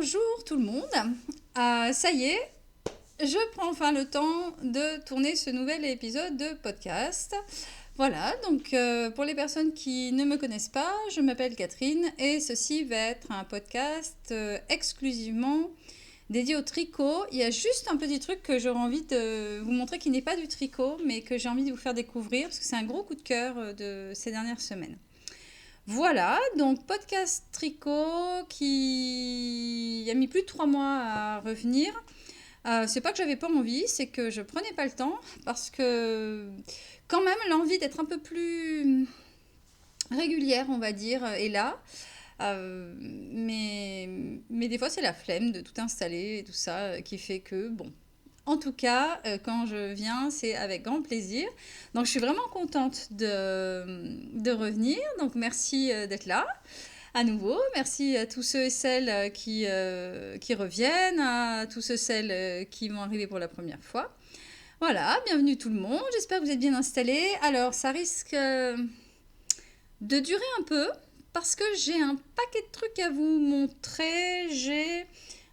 Bonjour tout le monde. Ça y est, je prends enfin le temps de tourner ce nouvel épisode de podcast. Voilà, donc pour les personnes qui ne me connaissent pas, je m'appelle Catherine et ceci va être un podcast exclusivement dédié au tricot. Il y a juste un petit truc que j'aurais envie de vous montrer qui n'est pas du tricot, mais que j'ai envie de vous faire découvrir parce que c'est un gros coup de cœur de ces dernières semaines. Voilà, donc podcast tricot qui a mis plus de 3 mois à revenir. C'est pas que j'avais pas envie, c'est que je prenais pas le temps parce que quand même l'envie d'être un peu plus régulière, on va dire, est là. Mais des fois c'est la flemme de tout installer et tout ça qui fait que bon. En tout cas, quand je viens, c'est avec grand plaisir. Donc je suis vraiment contente de revenir. Donc merci d'être là à nouveau. Merci à tous ceux et celles qui reviennent, à tous ceux et celles qui vont arriver pour la première fois. Voilà, bienvenue tout le monde. J'espère que vous êtes bien installés. Alors ça risque de durer un peu parce que j'ai un paquet de trucs à vous montrer. J'ai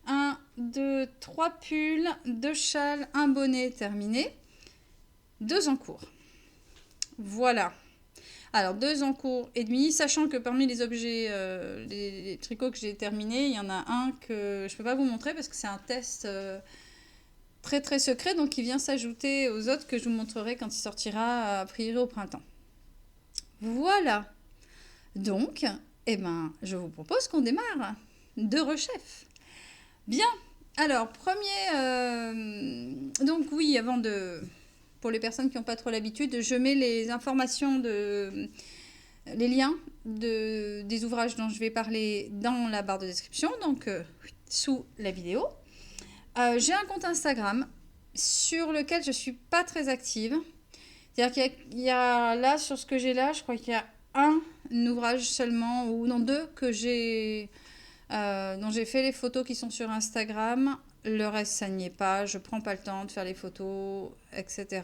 1, 2, 3 pulls, 2 châles, un bonnet terminé, 2 en cours. Voilà. Alors 2 en cours et demi, sachant que parmi les objets, les tricots que j'ai terminés, il y en a un que je ne peux pas vous montrer parce que c'est un test très très secret, donc il vient s'ajouter aux autres que je vous montrerai quand il sortira a priori au printemps. Voilà. Donc, eh ben, je vous propose qu'on démarre. De rechef. Bien. Alors, donc oui, avant de... Pour les personnes qui n'ont pas trop l'habitude, je mets les informations les liens des ouvrages dont je vais parler dans la barre de description, donc sous la vidéo. J'ai un compte Instagram sur lequel je ne suis pas très active. C'est-à-dire qu'il y a là, sur ce que j'ai là, je crois qu'il y a un ouvrage seulement, ou non, 2, dont j'ai fait les photos qui sont sur Instagram. Le reste, ça n'y est pas. Je prends pas le temps de faire les photos, etc.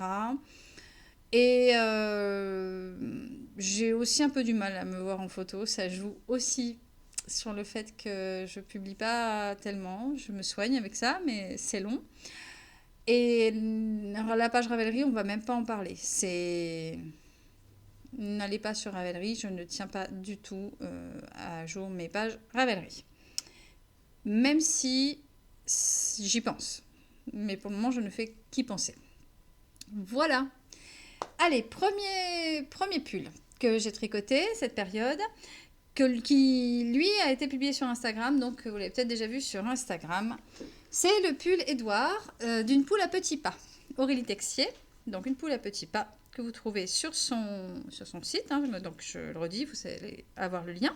Et j'ai aussi un peu du mal à me voir en photo. Ça joue aussi sur le fait que je publie pas tellement. Je me soigne avec ça, mais c'est long. Et la page Ravelry, on va même pas en parler. N'allez pas sur Ravelry, je ne tiens pas du tout à jour mes pages Ravelry. Même si j'y pense. Mais pour le moment, je ne fais qu'y penser. Voilà. Allez, premier pull que j'ai tricoté cette période, qui lui a été publié sur Instagram, donc vous l'avez peut-être déjà vu sur Instagram. C'est le pull Édouard d'une poule à petits pas. Aurélie Texier, donc une poule à petits pas que vous trouvez sur son site. Hein, donc je le redis, vous allez avoir le lien.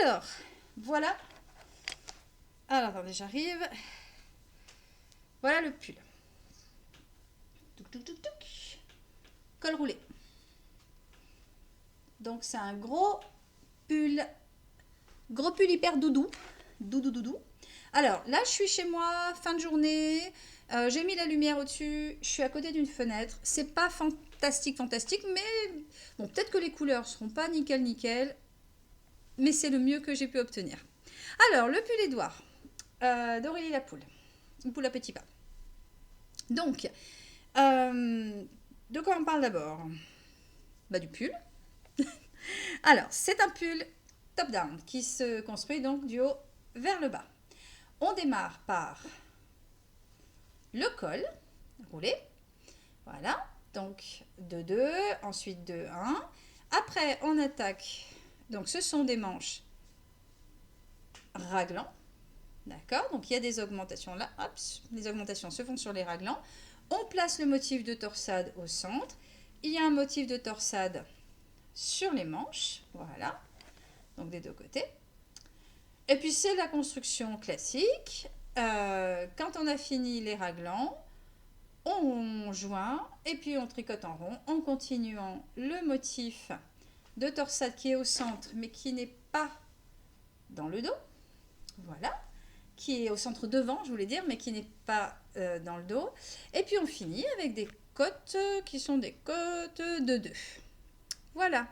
Alors, voilà. Alors, attendez, j'arrive. Voilà le pull. Touc, touc, touc, touc. Col roulé. Donc, c'est un gros pull hyper doudou. Doudou. Alors, là, je suis chez moi, fin de journée. J'ai mis la lumière au-dessus. Je suis à côté d'une fenêtre. C'est pas fantastique, mais bon, peut-être que les couleurs seront pas nickel. Mais c'est le mieux que j'ai pu obtenir. Alors, le pull Édouard d'Aurélie la poule. Une poule à petits pas. Donc, de quoi on parle d'abord? Du pull. Alors, c'est un pull top-down qui se construit donc du haut vers le bas. On démarre par le col roulé. Voilà. Donc, 2-2, ensuite 2-1. Après, on attaque. Donc, ce sont des manches raglants. D'accord, donc il y a des augmentations là, hop, les augmentations se font sur les raglants. On place le motif de torsade au centre. Il y a un motif de torsade sur les manches, voilà, donc des deux côtés. Et puis c'est la construction classique. Quand on a fini les raglants, on joint et puis on tricote en rond en continuant le motif de torsade qui est au centre mais qui n'est pas dans le dos. Voilà. Qui est au centre devant, je voulais dire, mais qui n'est pas dans le dos. Et puis on finit avec des côtes qui sont des côtes de 2. Voilà.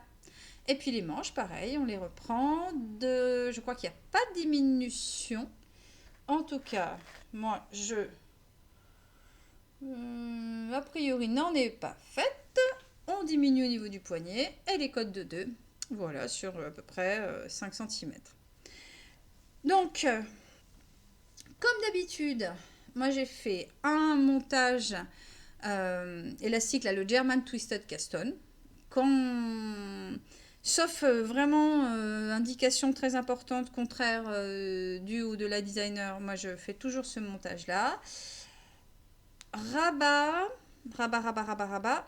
Et puis les manches, pareil, on les reprend. Je crois qu'il n'y a pas de diminution. en tout cas, moi, a priori, n'en est pas faite. On diminue au niveau du poignet et les côtes de 2. Voilà, sur à peu près 5 cm. Donc, comme d'habitude, moi j'ai fait un montage élastique, là, le German Twisted Caston. Sauf vraiment indication très importante, contraire du ou de la designer, moi je fais toujours ce montage-là. Rabat, rabat.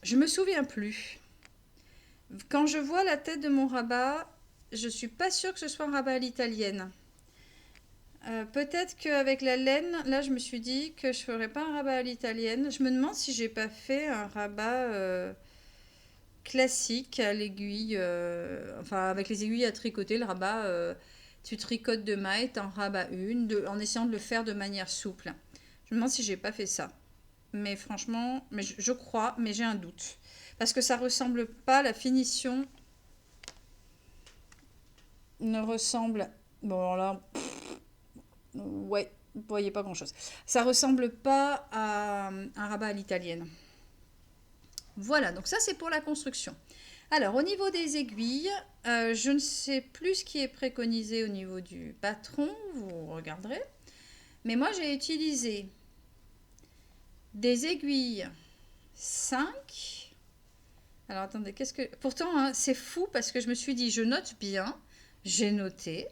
Je me souviens plus. Quand je vois la tête de mon rabat, je suis pas sûre que ce soit un rabat à l'italienne. Peut-être qu'avec la laine, là je me suis dit que je ferais pas un rabat à l'italienne. Je me demande si j'ai pas fait un rabat classique à l'aiguille, enfin avec les aiguilles à tricoter, le rabat, tu tricotes de mailles, t'en rabats une, en essayant de le faire de manière souple. Je me demande si j'ai pas fait ça. Mais franchement, mais je crois, mais j'ai un doute. Parce que ça ressemble pas, la finition ne ressemble... Bon alors là, ouais, vous voyez pas grand-chose. Ça ressemble pas à un rabat à l'italienne. Voilà, donc ça c'est pour la construction. Alors au niveau des aiguilles, je ne sais plus ce qui est préconisé au niveau du patron, vous regarderez. Mais moi j'ai utilisé des aiguilles 5. Alors attendez, qu'est-ce que... Pourtant hein, c'est fou parce que je me suis dit je note bien, j'ai noté.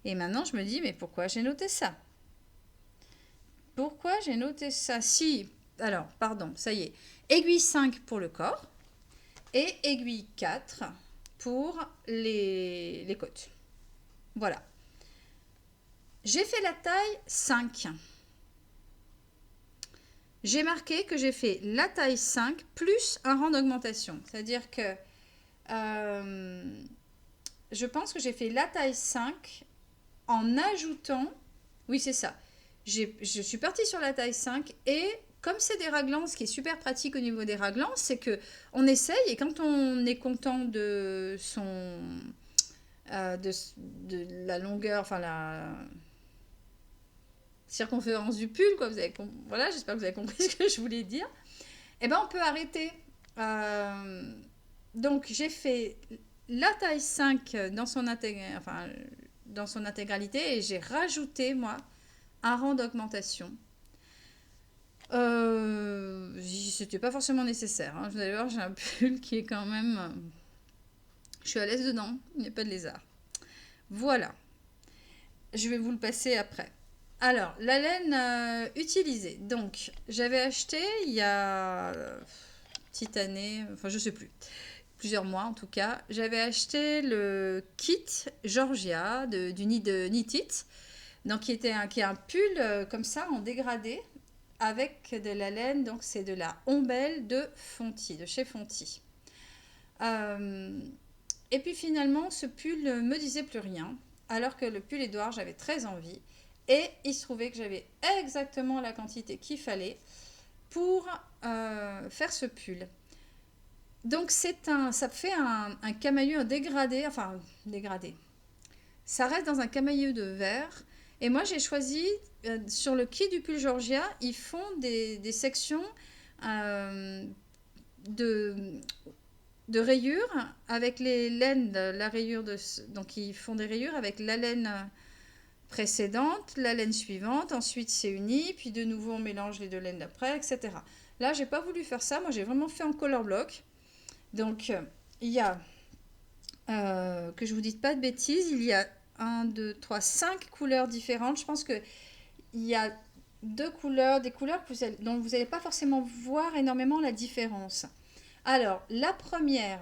Et maintenant je me dis mais pourquoi j'ai noté ça? Pourquoi j'ai noté ça? Si, alors pardon, ça y est. Aiguille 5 pour le corps et aiguille 4 pour les côtes. Voilà. J'ai fait la taille 5. J'ai marqué que j'ai fait la taille 5 plus un rang d'augmentation. C'est-à-dire que je pense que j'ai fait la taille 5 en ajoutant... Oui, c'est ça. Je suis partie sur la taille 5 et comme c'est des raglans, ce qui est super pratique au niveau des raglans, c'est que on essaye et quand on est content de son... de la longueur, enfin la circonférence du pull, quoi, voilà, j'espère que vous avez compris ce que je voulais dire. Et ben on peut arrêter. Donc j'ai fait la taille 5 dans son, dans son intégralité et j'ai rajouté, moi, un rang d'augmentation. C'était pas forcément nécessaire. Hein. Vous allez voir, j'ai un pull qui est quand même... je suis à l'aise dedans, il n'y a pas de lézard. Voilà. Je vais vous le passer après. Alors, la laine utilisée. Donc, j'avais acheté il y a petite année, enfin je sais plus, plusieurs mois en tout cas, j'avais acheté le kit Georgia du Knit It, donc qui est un pull comme ça en dégradé avec de la laine, donc c'est de la ombelle de Fonty, de chez Fonty. Et puis finalement, ce pull ne me disait plus rien, alors que le pull Édouard, j'avais très envie. Et il se trouvait que j'avais exactement la quantité qu'il fallait pour faire ce pull. Donc ça fait un camailleux dégradé, enfin dégradé. Ça reste dans un camailleux de verre. Et moi j'ai choisi, sur le kit du pull Georgia, ils font des sections de rayures avec les laines, la rayure donc ils font des rayures avec la laine précédente, la laine suivante, ensuite c'est uni, puis de nouveau on mélange les deux laines d'après, etc. Là, j'ai pas voulu faire ça, moi j'ai vraiment fait en color block. Donc, il y a, que je vous dise pas de bêtises, il y a 1, 2, 3, 5 couleurs différentes. Je pense qu'il y a des couleurs dont vous n'allez pas forcément voir énormément la différence. Alors, la première,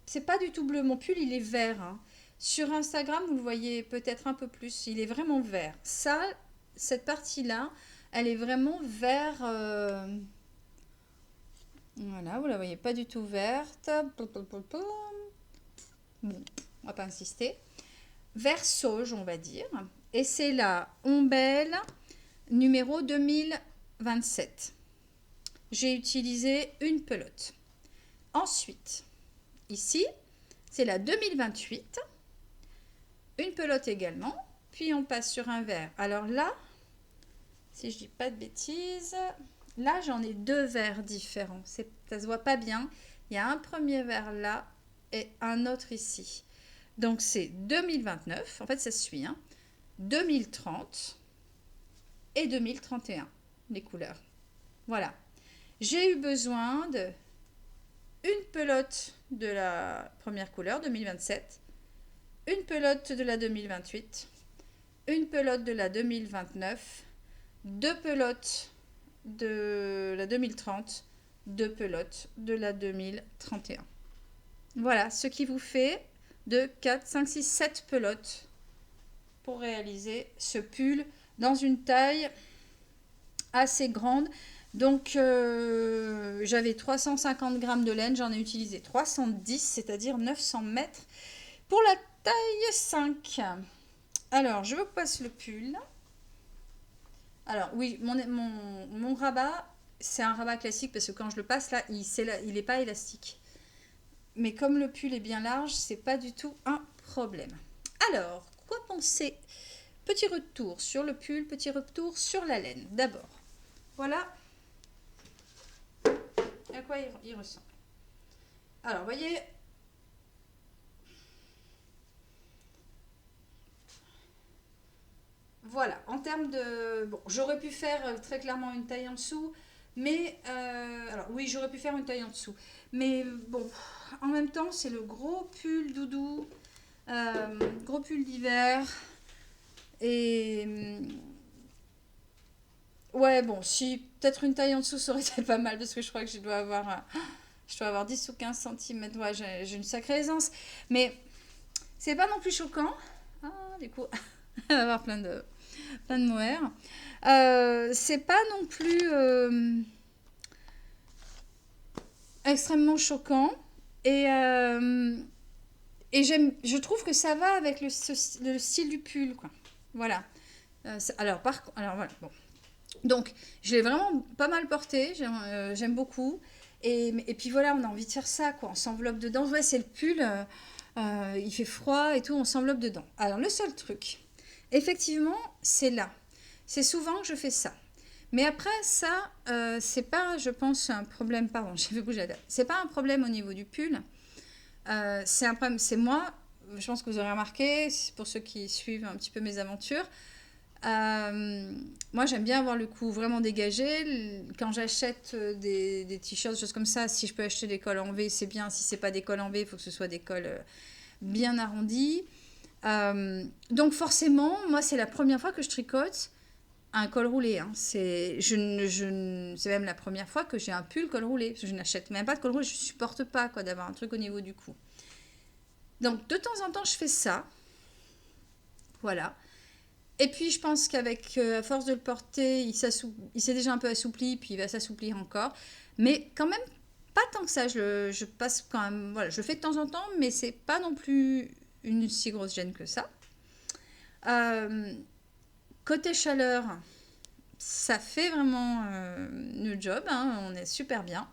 c'est pas du tout bleu, mon pull il est vert, hein. Sur Instagram, vous le voyez peut-être un peu plus, il est vraiment vert. Ça, cette partie-là, elle est vraiment vert. Voilà, vous la voyez pas du tout verte. Bon, on va pas insister. Vert sauge, on va dire. Et c'est la ombelle numéro 2027. J'ai utilisé une pelote. Ensuite, ici, c'est la 2028. Une pelote également. puis on passe sur un vert. Alors là, si je dis pas de bêtises, là j'en ai deux verres différents. Ça se voit pas bien. Il y a un premier vert là et un autre ici. Donc c'est 2029, en fait ça suit, hein, 2030 et 2031, les couleurs. Voilà. J'ai eu besoin de une pelote de la première couleur, 2027, une pelote de la 2028, une pelote de la 2029, deux pelotes de la 2030, deux pelotes de la 2031. Voilà, ce qui vous fait de 4, 5, 6, 7 pelotes pour réaliser ce pull dans une taille assez grande. Donc j'avais 350 grammes de laine, j'en ai utilisé 310, c'est-à-dire 900 mètres pour la taille 5. Alors je vous passe le pull. Alors oui, mon rabat, c'est un rabat classique parce que quand je le passe là, il n'est pas élastique. Mais comme le pull est bien large, c'est pas du tout un problème. Alors, quoi penser? Petit retour sur le pull, petit retour sur la laine. D'abord, voilà à quoi il ressemble. Alors, vous voyez, voilà, en termes de... Bon, j'aurais pu faire très clairement une taille en dessous, mais... alors, oui, j'aurais pu faire une taille en dessous. Mais bon, en même temps, c'est le gros pull doudou, gros pull d'hiver. Et... Ouais, bon, si peut-être une taille en dessous, ça aurait été pas mal, parce que je crois que je dois avoir 10 ou 15 cm. Ouais, j'ai une sacrée aisance. Mais c'est pas non plus choquant. Ah, du coup, elle va avoir plein de mohair. C'est pas non plus extrêmement choquant. Et, je trouve que ça va avec le style du pull, quoi. Voilà. Alors voilà, bon. Donc, je l'ai vraiment pas mal porté, j'aime beaucoup. Et puis voilà, on a envie de faire ça, quoi. On s'enveloppe dedans. Ouais, c'est le pull, il fait froid et tout, on s'enveloppe dedans. Alors, le seul truc, effectivement, c'est là. C'est souvent que je fais ça. Mais après, ça, c'est pas, je pense, un problème. Pardon, j'ai fait bouger la tête. C'est pas un problème au niveau du pull. C'est un problème, c'est moi. Je pense que vous aurez remarqué, pour ceux qui suivent un petit peu mes aventures. Moi, j'aime bien avoir le cou vraiment dégagé. Quand j'achète des t-shirts, des choses comme ça, si je peux acheter des cols en V, c'est bien. Si c'est pas des cols en V, il faut que ce soit des cols bien arrondis. Donc forcément, moi, c'est la première fois que je tricote un col roulé. Hein. C'est même la première fois que j'ai un pull col roulé. Parce que je n'achète même pas de col roulé. Je supporte pas quoi d'avoir un truc au niveau du cou. Donc de temps en temps, je fais ça. Voilà. Et puis je pense qu'avec à force de le porter, il s'est déjà un peu assoupli, puis il va s'assouplir encore. Mais quand même, pas tant que ça. Je passe quand même. Voilà, je le fais de temps en temps, mais c'est pas non plus une si grosse gêne que ça. Côté chaleur, ça fait vraiment le job. Hein, on est super bien.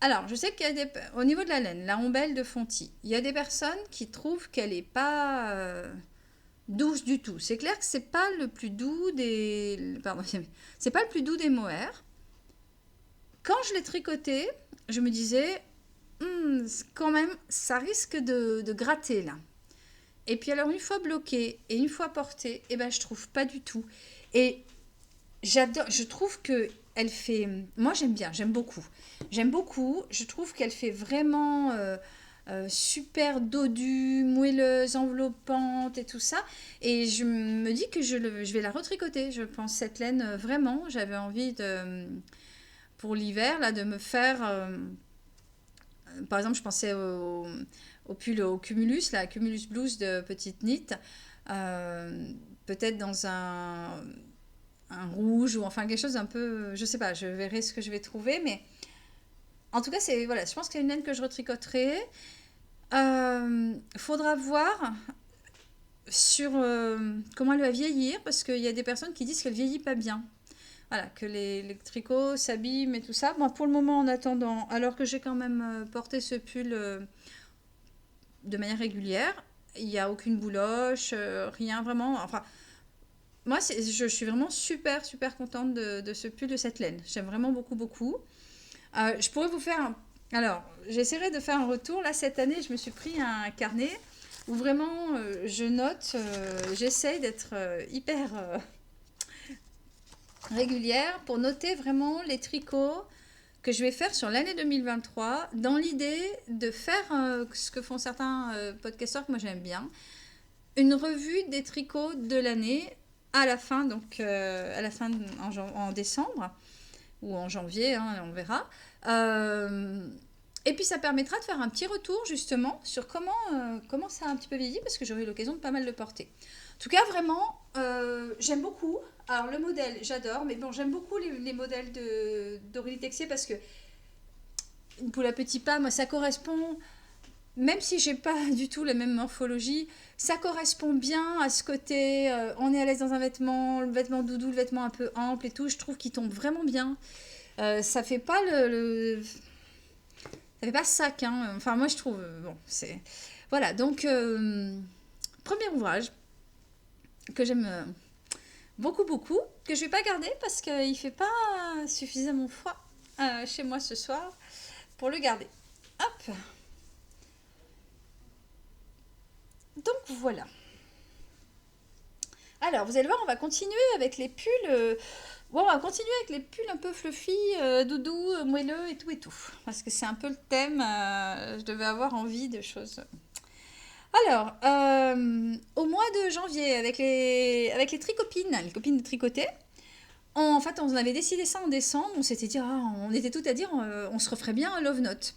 Alors, je sais qu'il y a au niveau de la laine, la ombelle de Fonty, il y a des personnes qui trouvent qu'elle n'est pas douce du tout. C'est clair que c'est pas le plus doux des... Pardon, c'est pas le plus doux des mohair. Quand je l'ai tricoté, je me disais, quand même, ça risque de gratter là. Et puis alors, une fois bloqué et une fois porté, eh ben, je trouve pas du tout. Et j'adore, je trouve que elle fait... Moi, j'aime bien, j'aime beaucoup. J'aime beaucoup, je trouve qu'elle fait vraiment... super dodue, moelleuse, enveloppante et tout ça. Et je me dis que je vais la retricoter. Je pense cette laine, vraiment, j'avais envie de, pour l'hiver, là, de me faire... par exemple, je pensais au pull, au Cumulus, la Cumulus Blues de Petite Knit. Peut-être dans un rouge ou enfin quelque chose d'un peu... Je sais pas, je verrai ce que je vais trouver, mais... En tout cas, voilà, je pense que c'est une laine que je retricoterai. Faudra voir sur comment elle va vieillir, parce qu'il y a des personnes qui disent qu'elle vieillit pas bien. Voilà, que les tricots s'abîment et tout ça. Bon, pour le moment, en attendant, alors que j'ai quand même porté ce pull de manière régulière, Il n'y a aucune bouloche, rien vraiment. Enfin, moi, je suis vraiment super, super contente de ce pull, de cette laine. J'aime vraiment beaucoup, beaucoup. Je pourrais vous faire Alors, j'essaierai de faire un retour. Là, cette année, je me suis pris un carnet où vraiment je note, j'essaye d'être hyper régulière pour noter vraiment les tricots que je vais faire sur l'année 2023 dans l'idée de faire ce que font certains podcasteurs que moi j'aime bien, une revue des tricots de l'année à la fin, donc à la fin en décembre ou en janvier, hein, on verra. Euh, et puis ça permettra de faire un petit retour justement sur comment ça a un petit peu vieilli parce que j'aurai eu l'occasion de pas mal le porter. En tout cas, vraiment, j'aime beaucoup. Alors le modèle, j'adore, mais bon, j'aime beaucoup les modèles d'Aurélie Texier parce que pour la petite pas, moi, ça correspond, même si j'ai pas du tout la même morphologie, ça correspond bien à ce côté, on est à l'aise dans un vêtement, le vêtement doudou, le vêtement un peu ample et tout, je trouve qu'il tombe vraiment bien. Ça fait pas ça fait pas sac, hein. Enfin, moi, je trouve, bon, c'est... Voilà, donc, premier ouvrage que j'aime beaucoup, beaucoup, que je vais pas garder parce qu'il fait pas suffisamment froid chez moi ce soir pour le garder. Hop, donc voilà. Alors, vous allez voir, on va continuer avec les pulls. Bon, on va continuer avec les pulls un peu fluffy, doudou, moelleux et tout et tout. Parce que c'est un peu le thème. Je devais avoir envie de choses. Alors, au mois de janvier, avec les tricopines, les copines de tricoter, en fait, on avait décidé ça en décembre. On s'était dit, ah, on était toutes à dire, on se referait bien un love note.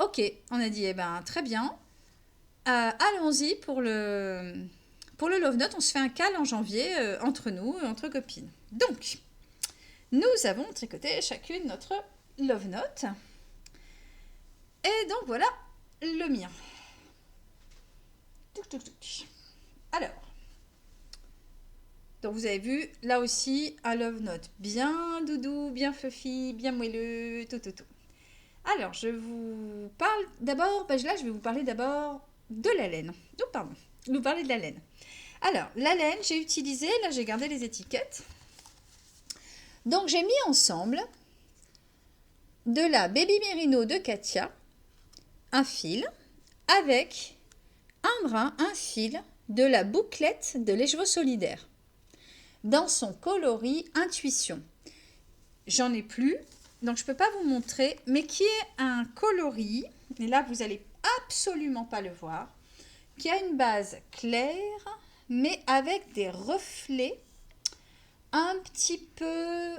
Ok, on a dit, eh ben, très bien. Allons-y pour le Love Note. On se fait un cal en janvier entre nous, entre copines. Donc, nous avons tricoté chacune notre Love Note. Et donc, voilà le mien. Touc, touc, touc. Alors, donc vous avez vu, là aussi, un Love Note bien doudou, bien fluffy, bien moelleux, tout, tout, tout. Alors, je vous parle d'abord, là, je vais vous parler d'abord de la laine. Oh, pardon, je vais vous parler de la laine. Alors, la laine, j'ai utilisé, là j'ai gardé les étiquettes. Donc j'ai mis ensemble de la Baby Merino de Katia, un fil, avec un fil de la bouclette de l'Echevaux Solidaire, dans son coloris Intuition. J'en ai plus, donc je ne peux pas vous montrer, mais qui est un coloris, et là vous n'allez absolument pas le voir, qui a une base claire, mais avec des reflets un petit peu,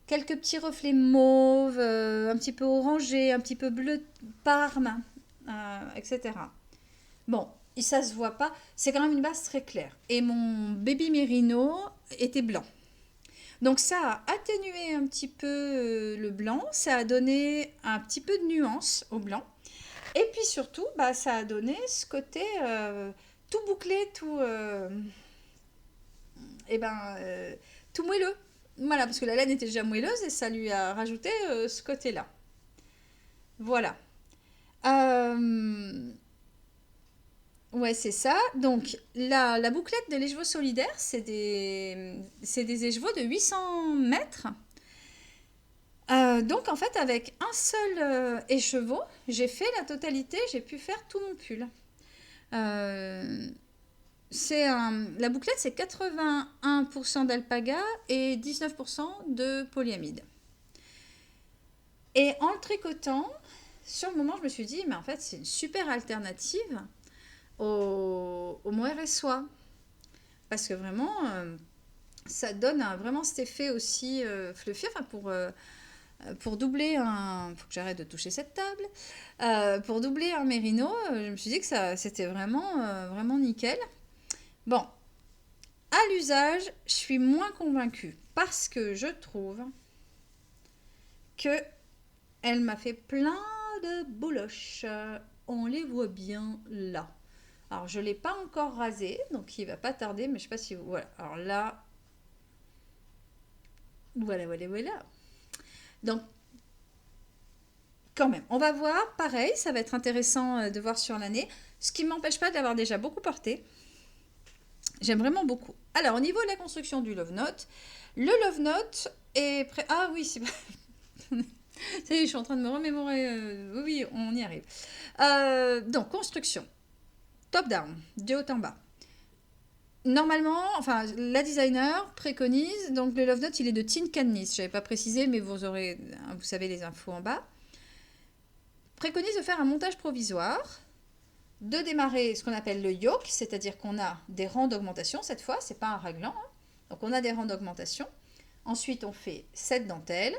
quelques petits reflets mauves, un petit peu orangé, un petit peu bleu parme, etc. Bon, ça se voit pas, c'est quand même une base très claire. Et mon baby Merino était blanc. Donc ça a atténué un petit peu le blanc, ça a donné un petit peu de nuance au blanc. Et puis surtout, bah, ça a donné ce côté tout bouclé, et ben, tout moelleux. Voilà, parce que la laine était déjà moelleuse et ça lui a rajouté ce côté-là. Voilà. Euh, ouais, c'est ça. Donc, la bouclette de l'écheveau solidaire, c'est des écheveaux de 800 mètres. Donc, en fait, avec un seul écheveau, j'ai fait la totalité, j'ai pu faire tout mon pull. Euh, la bouclette, c'est 81% d'alpaga et 19% de polyamide. Et en le tricotant, sur le moment, je me suis dit, mais en fait, c'est une super alternative au mohair et soie. Parce que vraiment, ça donne vraiment cet effet aussi fluffy. Enfin, pour doubler un... faut que j'arrête de toucher cette table. Pour doubler un mérino, je me suis dit que c'était vraiment nickel. Bon, à l'usage, je suis moins convaincue parce que je trouve que elle m'a fait plein de bouloches. On les voit bien là. Alors, je ne l'ai pas encore rasé, donc il va pas tarder, mais je sais pas si vous... Voilà, alors là... Voilà. Donc, quand même. On va voir, pareil, ça va être intéressant de voir sur l'année, ce qui ne m'empêche pas de l'avoir déjà beaucoup porté. J'aime vraiment beaucoup. Alors, au niveau de la construction du Love Note, le Love Note est prêt. Ah oui, c'est ça y est, je suis en train de me remémorer. Oui, oui, on y arrive. Donc, construction. Top-down, de haut en bas. Normalement, enfin, la designer préconise, donc le Love Note, il est de Tin Can Knit. Je n'avais pas précisé, mais vous aurez, vous savez les infos en bas. Préconise de faire un montage provisoire, de démarrer ce qu'on appelle le yoke, c'est-à-dire qu'on a des rangs d'augmentation cette fois, c'est pas un raglan, hein. Donc on a des rangs d'augmentation. Ensuite, on fait 7 dentelles,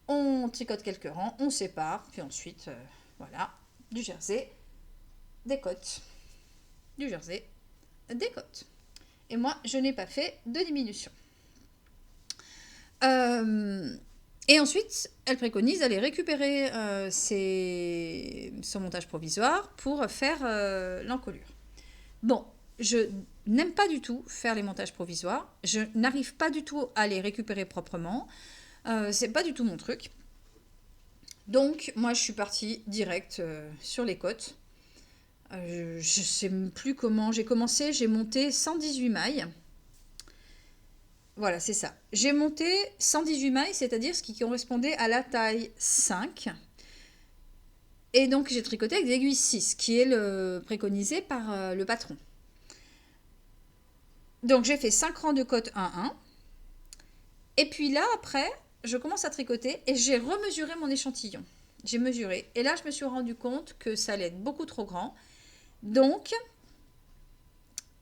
on tricote quelques rangs, on sépare, puis ensuite, voilà, du jersey, des côtes, du jersey, des côtes. Et moi, je n'ai pas fait de diminution. Et ensuite, elle préconise d'aller récupérer son montage provisoire pour faire l'encolure. Bon, je n'aime pas du tout faire les montages provisoires. Je n'arrive pas du tout à les récupérer proprement. C'est pas du tout mon truc. Donc, moi, je suis partie direct sur les côtes. Je ne sais plus comment. J'ai commencé, j'ai monté 118 mailles. Voilà, c'est ça. J'ai monté 118 mailles, c'est-à-dire ce qui correspondait à la taille 5. Et donc, j'ai tricoté avec des aiguilles 6, qui est le préconisé par le patron. Donc, j'ai fait 5 rangs de côte 1-1. Et puis là, après, je commence à tricoter et j'ai remesuré mon échantillon. J'ai mesuré. Et là, je me suis rendu compte que ça allait être beaucoup trop grand. Donc,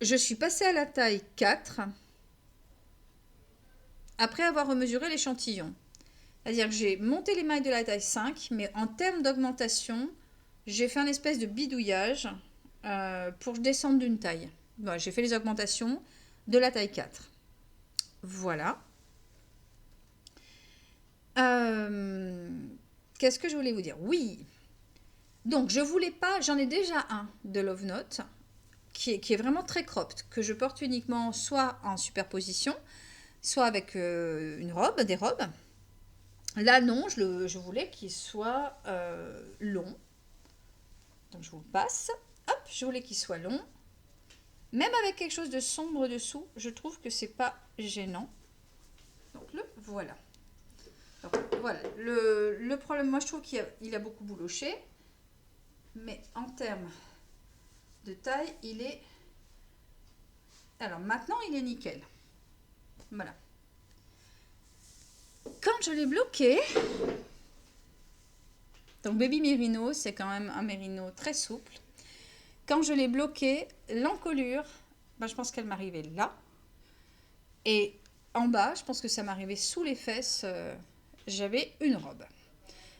je suis passée à la taille 4 après avoir remesuré l'échantillon. C'est-à-dire que j'ai monté les mailles de la taille 5, mais en termes d'augmentation, j'ai fait un espèce de bidouillage pour descendre d'une taille. Voilà, j'ai fait les augmentations de la taille 4. Voilà. Qu'est-ce que je voulais vous dire? Oui. Donc, je voulais pas, j'en ai déjà un de Love Note qui est vraiment très cropped, que je porte uniquement soit en superposition, soit avec une robe, des robes. Là, non, je voulais qu'il soit long. Donc, je vous le passe. Hop, je voulais qu'il soit long. Même avec quelque chose de sombre dessous, je trouve que c'est pas gênant. Donc, le voilà. Donc, voilà. Le problème, moi, je trouve qu'il a beaucoup bouloché. Mais en termes de taille, il est... Alors, maintenant, il est nickel. Voilà. Quand je l'ai bloqué, donc Baby Merino, c'est quand même un mérino très souple. Quand je l'ai bloqué, l'encolure, je pense qu'elle m'arrivait là. Et en bas, je pense que ça m'arrivait sous les fesses, j'avais une robe.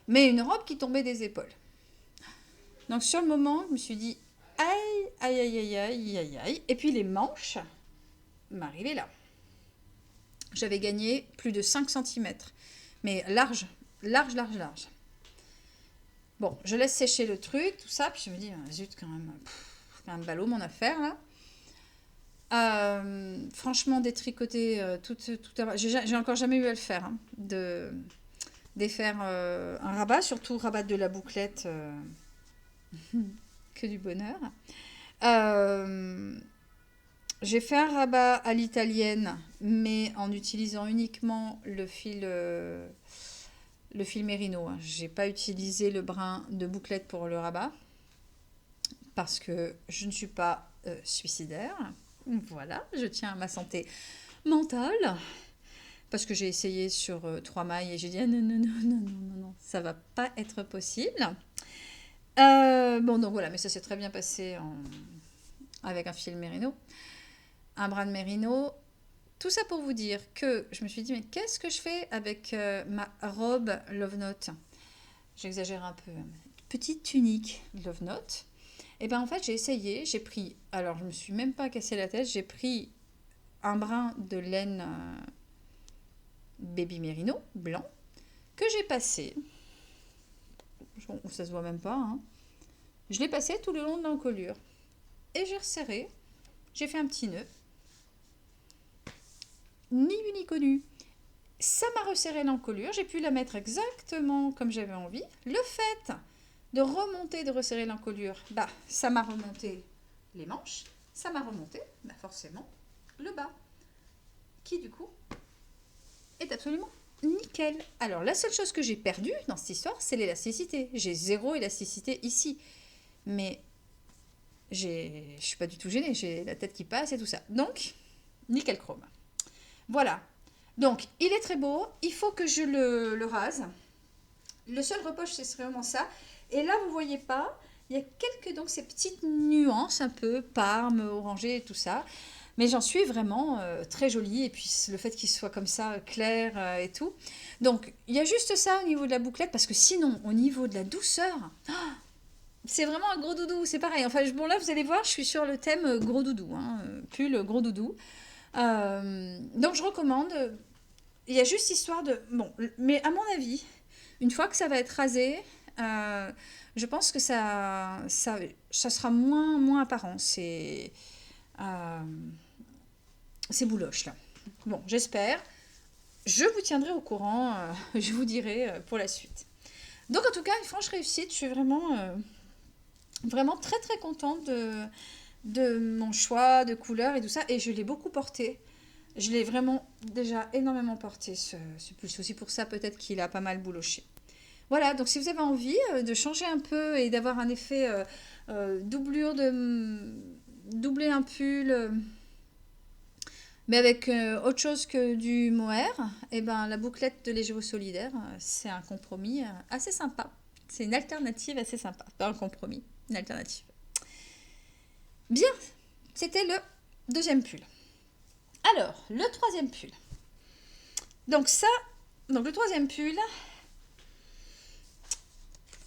Mais une robe qui tombait des épaules. Donc sur le moment, je me suis dit, aïe, aïe, aïe, aïe, aïe, aïe, aïe. Et puis les manches m'arrivaient là. J'avais gagné plus de 5 cm. Mais large, large, large, large. Bon, je laisse sécher le truc, tout ça, puis je me dis, zut, quand même, quand même ballot mon affaire, là. Franchement, détricoter j'ai encore jamais eu à le faire, hein, de défaire un rabat, surtout rabat de la bouclette, que du bonheur. J'ai fait un rabat à l'italienne, mais en utilisant uniquement le fil mérino. Hein. J'ai pas utilisé le brin de bouclette pour le rabat parce que je ne suis pas suicidaire. Voilà, je tiens à ma santé mentale parce que j'ai essayé sur 3 mailles et j'ai dit ah, non, non, non, non, non, non, non, ça va pas être possible. Bon, donc voilà, mais ça s'est très bien passé avec un fil mérino, un brin de mérino. Tout ça pour vous dire que je me suis dit, mais qu'est-ce que je fais avec ma robe Love Note? J'exagère un peu. Petite tunique Love Note. Et bien en fait, j'ai essayé, j'ai pris, alors je me suis même pas cassé la tête, j'ai pris un brin de laine Baby Merino blanc que j'ai passé. Ça se voit même pas, hein. Je l'ai passé tout le long de l'encolure. Et j'ai resserré. J'ai fait un petit nœud. Ni vu ni connu. Ça m'a resserré l'encolure, j'ai pu la mettre exactement comme j'avais envie. Le fait de remonter, de resserrer l'encolure, bah, ça m'a remonté les manches, ça m'a remonté, bah, forcément, le bas, qui du coup est absolument nickel. Alors, la seule chose que j'ai perdue dans cette histoire, c'est l'élasticité. J'ai zéro élasticité ici. Mais je suis pas du tout gênée, j'ai la tête qui passe et tout ça. Donc, nickel chrome. Voilà. Donc, il est très beau. Il faut que je le rase. Le seul reproche, c'est vraiment ça. Et là, vous voyez pas, il y a quelques, donc, ces petites nuances un peu, parme, orangé et tout ça. Mais j'en suis vraiment très jolie. Et puis, le fait qu'il soit comme ça, clair et tout. Donc, il y a juste ça au niveau de la bouclette. Parce que sinon, au niveau de la douceur, c'est vraiment un gros doudou. C'est pareil. Enfin, bon, là, vous allez voir, je suis sur le thème gros doudou. Hein, pull gros doudou. Donc, je recommande. Il y a juste histoire de... Bon, mais à mon avis, une fois que ça va être rasé, je pense que ça sera moins apparent. Euh, c'est bouloche, là. Bon, j'espère. Je vous tiendrai au courant. Je vous dirai pour la suite. Donc, en tout cas, une franche réussite. Je suis vraiment très, très contente de mon choix de couleur et tout ça. Et je l'ai beaucoup porté. Je l'ai vraiment déjà énormément porté, ce pull. C'est aussi pour ça peut-être qu'il a pas mal bouloché. Voilà, donc si vous avez envie de changer un peu et d'avoir un effet doublure doubler un pull, mais avec autre chose que du mohair, et ben la bouclette de Légero Solidaire, c'est un compromis assez sympa. C'est une alternative assez sympa. Pas un compromis, une alternative. Bien, c'était le deuxième pull. Alors, le troisième pull. Donc le troisième pull,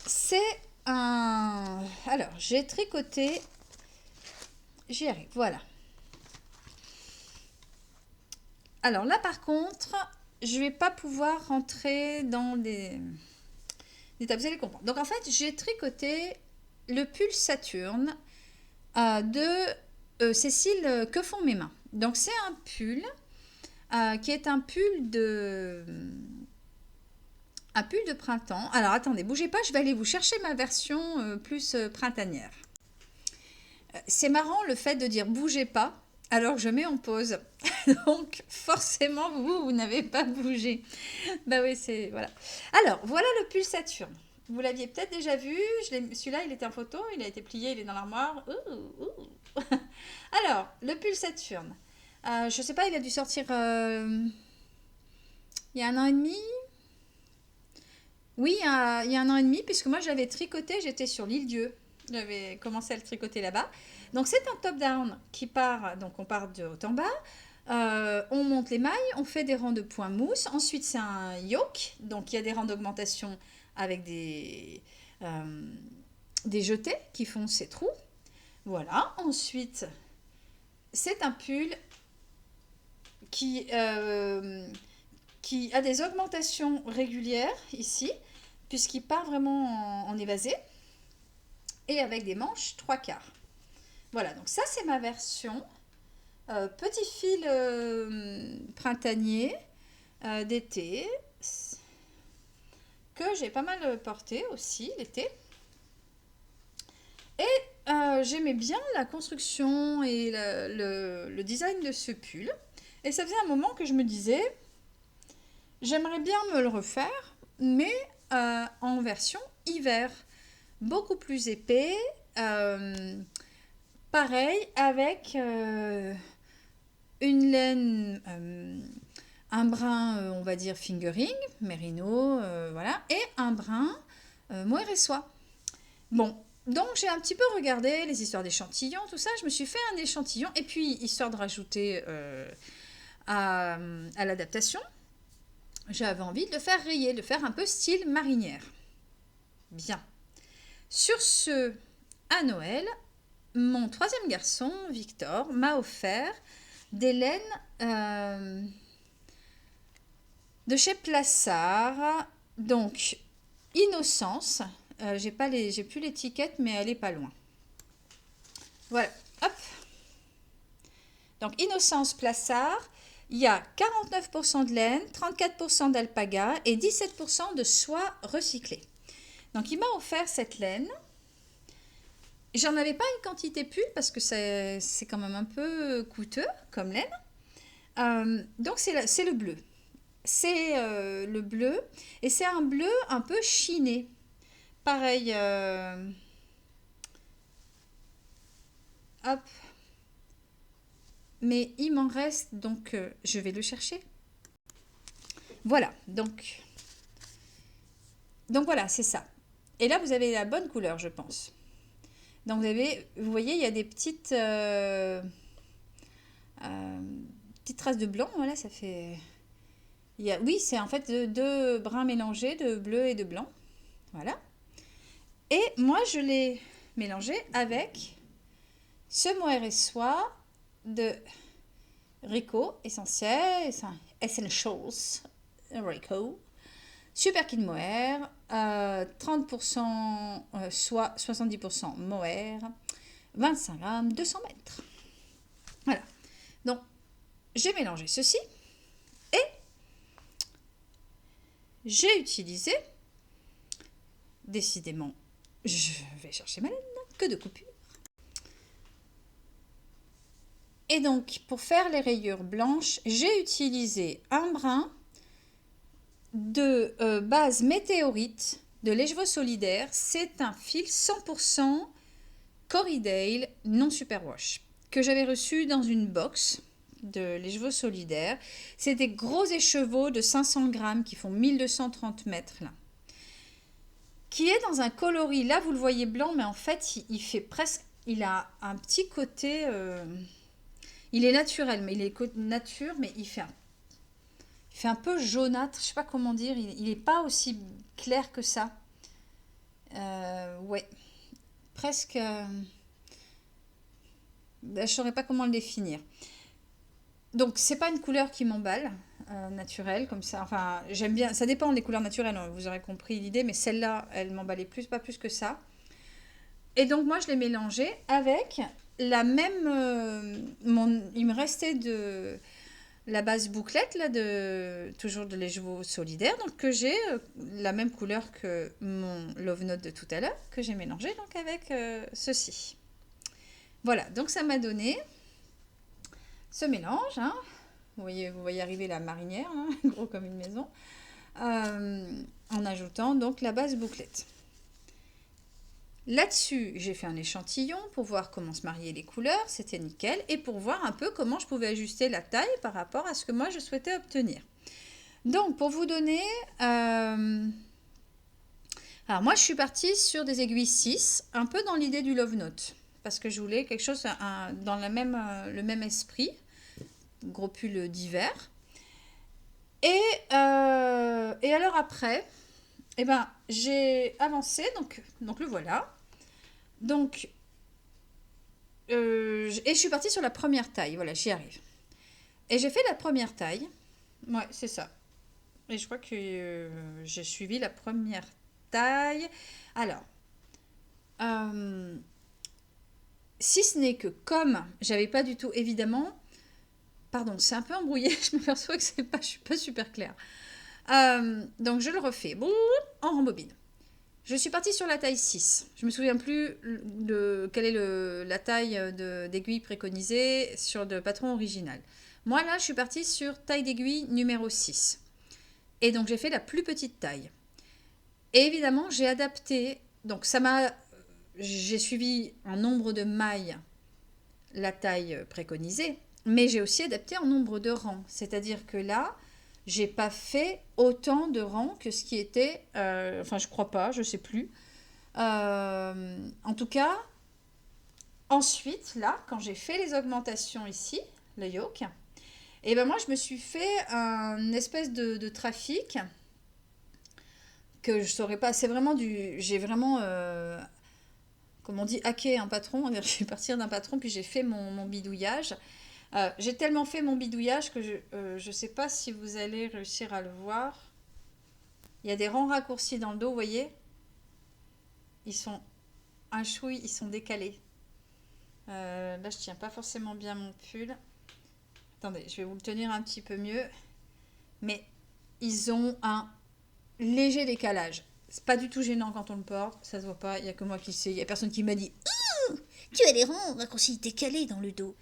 c'est un... Alors, j'ai tricoté... J'y arrive, voilà. Alors là, par contre, je vais pas pouvoir rentrer dans des étapes. Vous allez comprendre. Donc, en fait, j'ai tricoté le pull Saturne de Cécile Que font mes mains. Donc, c'est un pull qui est un pull de printemps. Alors attendez, bougez pas, je vais aller vous chercher ma version plus printanière. C'est marrant le fait de dire bougez pas alors que je mets en pause. Donc forcément vous n'avez pas bougé. Bah oui, c'est voilà. Alors voilà le pull Saturne. Vous l'aviez peut-être déjà vu. Celui-là, il était en photo, il a été plié, il est dans l'armoire. Alors le pull Saturne. Je sais pas, il a dû sortir il y a 1 an et demi. Oui, il y a 1 an et demi, puisque moi j'avais tricoté, j'étais sur l'île Dieu. J'avais commencé à le tricoter là-bas. Donc c'est un top-down qui part, donc on part de haut en bas. On monte les mailles, on fait des rangs de points mousse. Ensuite c'est un yoke, donc il y a des rangs d'augmentation avec des jetés qui font ces trous. Voilà. Ensuite c'est un pull qui a des augmentations régulières ici, puisqu'il part vraiment en évasé, et avec des manches 3/4. Voilà, donc ça c'est ma version. Petit fil printanier d'été, que j'ai pas mal porté aussi l'été. Et j'aimais bien la construction et le design de ce pull. Et ça faisait un moment que je me disais, j'aimerais bien me le refaire, mais en version hiver. Beaucoup plus épais. Pareil, avec une laine, un brin, on va dire fingering, mérino, voilà, et un brin mohair et soie. Bon, donc j'ai un petit peu regardé les histoires d'échantillons, tout ça. Je me suis fait un échantillon, et puis histoire de rajouter à l'adaptation, j'avais envie de le faire rayer, de le faire un peu style marinière. Bien. Sur ce, à Noël, mon troisième garçon, Victor, m'a offert des laines de chez Plassard. Donc, Innocence. J'ai plus l'étiquette, mais elle est pas loin. Voilà. Hop. Donc, Innocence Plassard. il y a 49% de laine, 34% d'alpaga et 17% de soie recyclée. Donc il m'a offert cette laine. J'en avais pas une quantité pull parce que c'est quand même un peu coûteux comme laine. Donc c'est le bleu. C'est le bleu et c'est un bleu un peu chiné. Pareil, hop, mais il m'en reste donc je vais le chercher. Voilà, donc voilà, c'est ça. Et là vous avez la bonne couleur, je pense. Donc vous voyez, il y a des euh, petites traces de blanc. Voilà, ça fait. Oui, c'est en fait deux bruns mélangés de bleu et de blanc. Voilà. Et moi, je l'ai mélangé avec ce mohair et soie de Rico Essentiel, Essentials Rico. Super Kid Mohair, 30% soie, 70% mohair, 25 grammes, 200 mètres. Voilà. Donc, j'ai mélangé ceci et j'ai utilisé, décidément, je vais chercher ma laine, que de coupures. Et donc, pour faire les rayures blanches, j'ai utilisé un brin de base météorite de Lejvo Solidaire. C'est un fil 100% Corriedale non superwash que j'avais reçu dans une box de Lejvo Solidaire. C'est des gros écheveaux de 500 grammes qui font 1230 mètres là. Qui est dans un coloris, là vous le voyez blanc, mais en fait il fait presque, il a un petit côté, il est naturel, mais il est nature, mais il fait un peu jaunâtre, je sais pas comment dire, il est pas aussi clair que ça. Ouais, presque, je saurais pas comment le définir. Donc c'est pas une couleur qui m'emballe, naturelle comme ça. Enfin, j'aime bien, ça dépend des couleurs naturelles, hein, vous aurez compris l'idée, mais celle-là, elle m'emballait plus, pas plus que ça. Et donc moi je l'ai mélangé avec la même, il me restait de la base bouclette là toujours de les chevaux solidaires, donc que j'ai la même couleur que mon Love Note de tout à l'heure, que j'ai mélangé donc avec ceci. Voilà, donc ça m'a donné ce mélange, hein. Vous voyez arriver la marinière, hein, gros comme une maison, en ajoutant donc la base bouclette. Là-dessus, j'ai fait un échantillon pour voir comment se mariaient les couleurs, c'était nickel, et pour voir un peu comment je pouvais ajuster la taille par rapport à ce que moi je souhaitais obtenir. Donc, pour vous donner... alors moi, je suis partie sur des aiguilles 6, un peu dans l'idée du Love Note, parce que je voulais quelque chose dans le même esprit, gros pull d'hiver. Et alors après, eh ben, j'ai avancé, donc le voilà. Donc, et je suis partie sur la première taille, voilà, j'y arrive. Et j'ai fait la première taille, ouais, c'est ça. Et je crois que j'ai suivi la première taille. Alors, euh, si ce n'est que comme j'avais pas du tout, évidemment, pardon, c'est un peu embrouillé, je m'aperçois que je suis pas super claire. Donc je le refais, bon, en rembobine. Je suis partie sur la taille 6. Je me souviens plus de quelle est la taille d'aiguille préconisée sur le patron original. Moi là, je suis partie sur taille d'aiguille numéro 6. Et donc j'ai fait la plus petite taille. Et évidemment, j'ai adapté, donc j'ai suivi en nombre de mailles la taille préconisée, mais j'ai aussi adapté en nombre de rangs. C'est-à-dire que là, j'ai pas fait autant de rangs que ce qui était, enfin je crois pas, je sais plus. En tout cas, ensuite, là, quand j'ai fait les augmentations ici, le yoke, et ben moi je me suis fait un espèce de trafic que je saurais pas. C'est vraiment j'ai vraiment, comme on dit, hacké un patron. Je suis partie d'un patron puis j'ai fait mon bidouillage. J'ai tellement fait mon bidouillage que je sais pas si vous allez réussir à le voir. Il y a des rangs raccourcis dans le dos, vous voyez. Ils sont un chouille, ils sont décalés. Là, je tiens pas forcément bien mon pull. Attendez, je vais vous le tenir un petit peu mieux. Mais ils ont un léger décalage. C'est pas du tout gênant quand on le porte, ça se voit pas, il y a que moi qui sais, il y a personne qui m'a dit tu as les rangs raccourcis décalés dans le dos.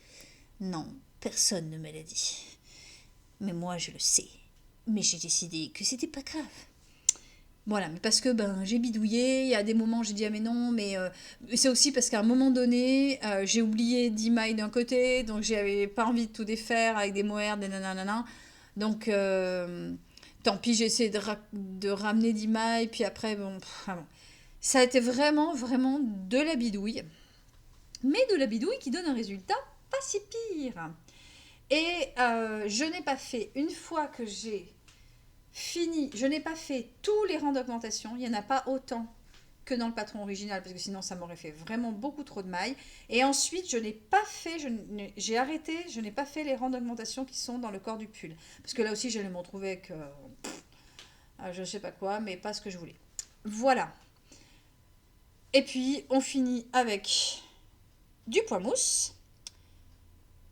Non, personne ne me l'a dit. Mais moi je le sais. Mais j'ai décidé que c'était pas grave. Voilà, mais parce que j'ai bidouillé, il y a des moments j'ai dit ah mais non, mais c'est aussi parce qu'à un moment donné, j'ai oublié 10 mailles d'un côté, donc j'avais pas envie de tout défaire avec des mohair, des nanana. Donc tant pis, j'ai essayé de ramener 10 mailles, puis après, bon. Ça a été vraiment, vraiment de la bidouille, mais de la bidouille qui donne un résultat pas si pire. Et je n'ai pas fait, une fois que j'ai fini, je n'ai pas fait tous les rangs d'augmentation, il n'y en a pas autant que dans le patron original, parce que sinon ça m'aurait fait vraiment beaucoup trop de mailles. Et ensuite, je n'ai pas fait, j'ai arrêté, je n'ai pas fait les rangs d'augmentation qui sont dans le corps du pull. Parce que là aussi, j'allais me retrouver avec je ne sais pas quoi, mais pas ce que je voulais. Voilà. Et puis, on finit avec du point mousse.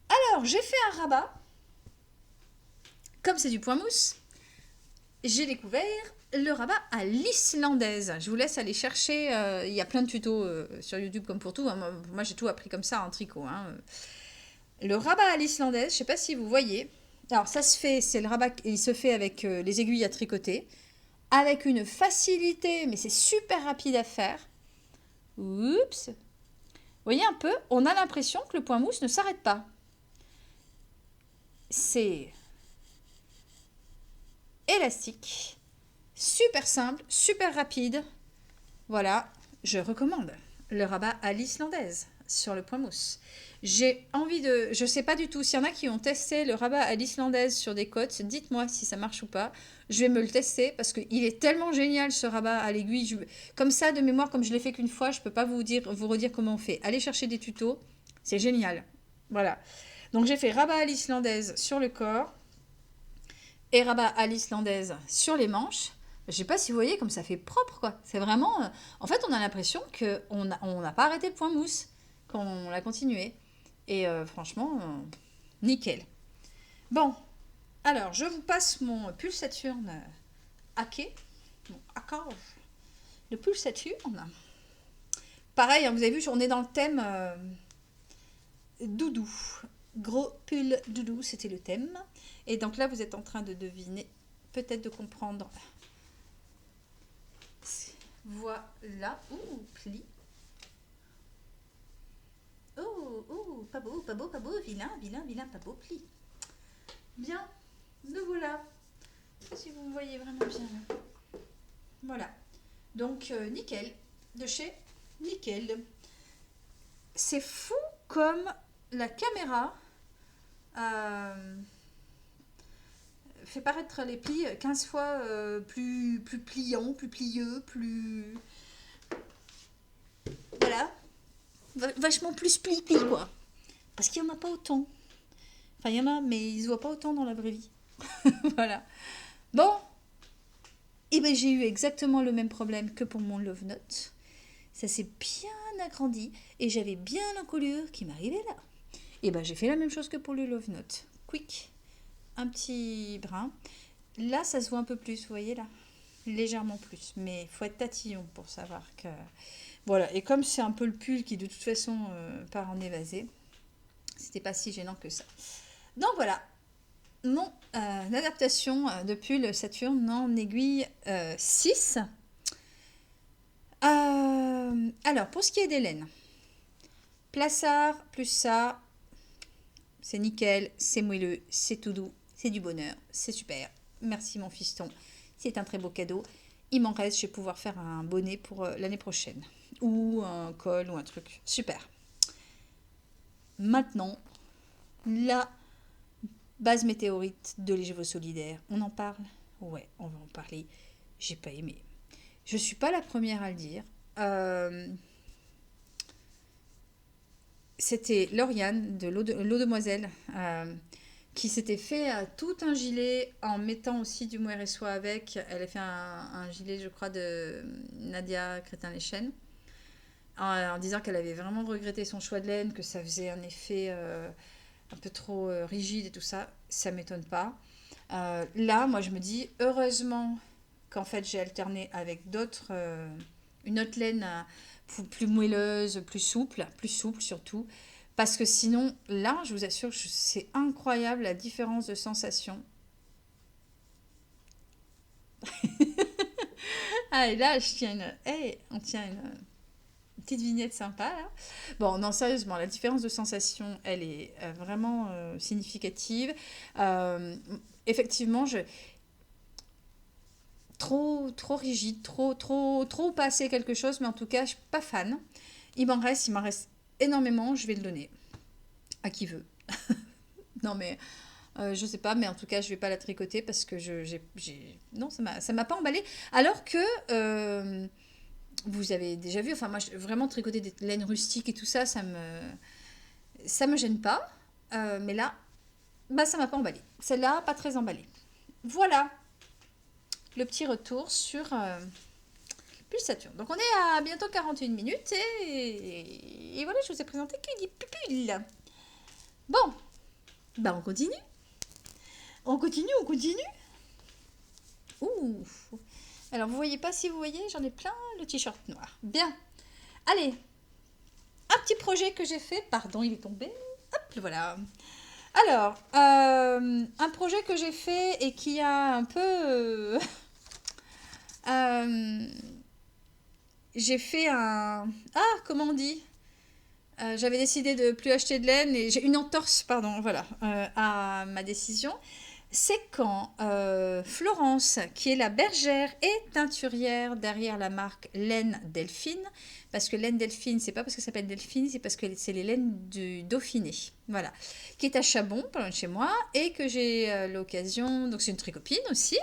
Alors, j'ai fait un rabat. Comme c'est du point mousse, j'ai découvert le rabat à l'islandaise. Je vous laisse aller chercher. Il y a plein de tutos sur YouTube comme pour tout. Hein. Moi, j'ai tout appris comme ça en tricot. Hein. Le rabat à l'islandaise, je ne sais pas si vous voyez. Alors, ça se fait, c'est le rabat, il se fait avec les aiguilles à tricoter. Avec une facilité, mais c'est super rapide à faire. Oups. Vous voyez un peu, on a l'impression que le point mousse ne s'arrête pas. C'est élastique, super simple, super rapide. Voilà, je recommande le rabat à l'islandaise sur le point mousse. J'ai envie de... Je sais pas du tout, s'il y en a qui ont testé le rabat à l'islandaise sur des côtes, dites-moi si ça marche ou pas. Je vais me le tester parce qu'il est tellement génial ce rabat à l'aiguille. Comme ça, de mémoire, comme je l'ai fait qu'une fois, je peux pas vous redire comment on fait. Allez chercher des tutos, c'est génial. Voilà. Donc j'ai fait rabat à l'islandaise sur le corps et rabat à l'islandaise sur les manches. Je sais pas si vous voyez comme ça fait propre quoi. C'est vraiment... En fait, on a l'impression qu'on n'a pas arrêté le point mousse quand on l'a continué. Et franchement, nickel. Bon, alors je vous passe mon pull Saturne hacké. Mon accord. Le pull Saturne. Pareil, hein, vous avez vu, on est dans le thème doudou. Gros pull doudou, c'était le thème. Et donc là, vous êtes en train de deviner, peut-être de comprendre. Voilà. Ouh, pli. Oh, pas beau, pas beau, pas beau. Vilain, vilain, vilain, pas beau, pli. Bien, le voilà. Je sais pas si vous me voyez vraiment bien là. Voilà. Donc, nickel. De chez Nickel. C'est fou comme la caméra fait paraître les plis 15 fois plus pliants, plus plieux, plus... Voilà. Vachement plus pli-pli, quoi. Parce qu'il n'y en a pas autant. Enfin, il y en a, mais ils ne se voient pas autant dans la vraie vie. Voilà. Bon. Et ben j'ai eu exactement le même problème que pour mon Love Note. Ça s'est bien agrandi et j'avais bien l'encolure qui m'arrivait là. Et ben j'ai fait la même chose que pour le Love Note. Quick. Un petit brin. Là, ça se voit un peu plus, vous voyez là. Légèrement plus. Mais il faut être tatillon pour savoir que... Voilà. Et comme c'est un peu le pull qui de toute façon part en évasé, c'était pas si gênant que ça. Donc voilà. Mon adaptation de pull Saturne en aiguille 6. Alors, pour ce qui est des laines, Plassard plus ça, c'est nickel, c'est moelleux, c'est tout doux, c'est du bonheur, c'est super. Merci mon fiston, c'est un très beau cadeau. Il m'en reste, je vais pouvoir faire un bonnet pour l'année prochaine. Ou un col ou un truc. Super. Maintenant, la base météorite de les cheveux solidaires. On en parle? Ouais, on va en parler. J'ai pas aimé. Je suis pas la première à le dire. C'était Lauriane de l'eau demoiselle qui s'était fait tout un gilet en mettant aussi du mohair et soie avec. Elle a fait un gilet, je crois, de Nadia Crétin-Leschène en disant qu'elle avait vraiment regretté son choix de laine, que ça faisait un effet un peu trop rigide et tout ça, ça m'étonne pas. Là, moi, je me dis, heureusement qu'en fait, j'ai alterné avec une autre laine plus moelleuse, plus souple surtout. Parce que sinon, là, je vous assure, c'est incroyable la différence de sensation. Ah, et là, on tient une petite vignette sympa, là. Bon, non, sérieusement, la différence de sensation, elle est vraiment significative. Euh, Effectivement, trop rigide, trop passer quelque chose, mais en tout cas, je suis pas fan. Il m'en reste énormément, je vais le donner à qui veut. Non, mais je sais pas, mais en tout cas, je vais pas la tricoter parce que non, ça m'a pas emballé. Alors que vous avez déjà vu, enfin, moi, vraiment tricoter des laines rustiques et tout ça, ça me gêne pas. Mais là, bah, ça m'a pas emballé. Celle-là, pas très emballée. Voilà le petit retour sur Pulsature. Donc, on est à bientôt 41 minutes et voilà, je vous ai présenté que des pupules. Bon, bah, on continue. On continue. Ouh. Alors, vous voyez pas, si vous voyez, j'en ai plein le t-shirt noir. Bien. Allez, un petit projet que j'ai fait. Pardon, il est tombé. Hop, le voilà. Alors, un projet que j'ai fait et qui a un peu... euh, j'ai fait un... Ah, comment on dit? J'avais décidé de plus acheter de laine et j'ai une entorse, pardon, voilà, à ma décision. C'est quand Florence, qui est la bergère et teinturière derrière la marque Laine Delphine, parce que Laine Delphine, c'est pas parce que ça s'appelle Delphine, c'est parce que c'est les laines du Dauphiné, voilà, qui est à Chabon, pas loin de chez moi, et que j'ai l'occasion, donc c'est une tricopine aussi,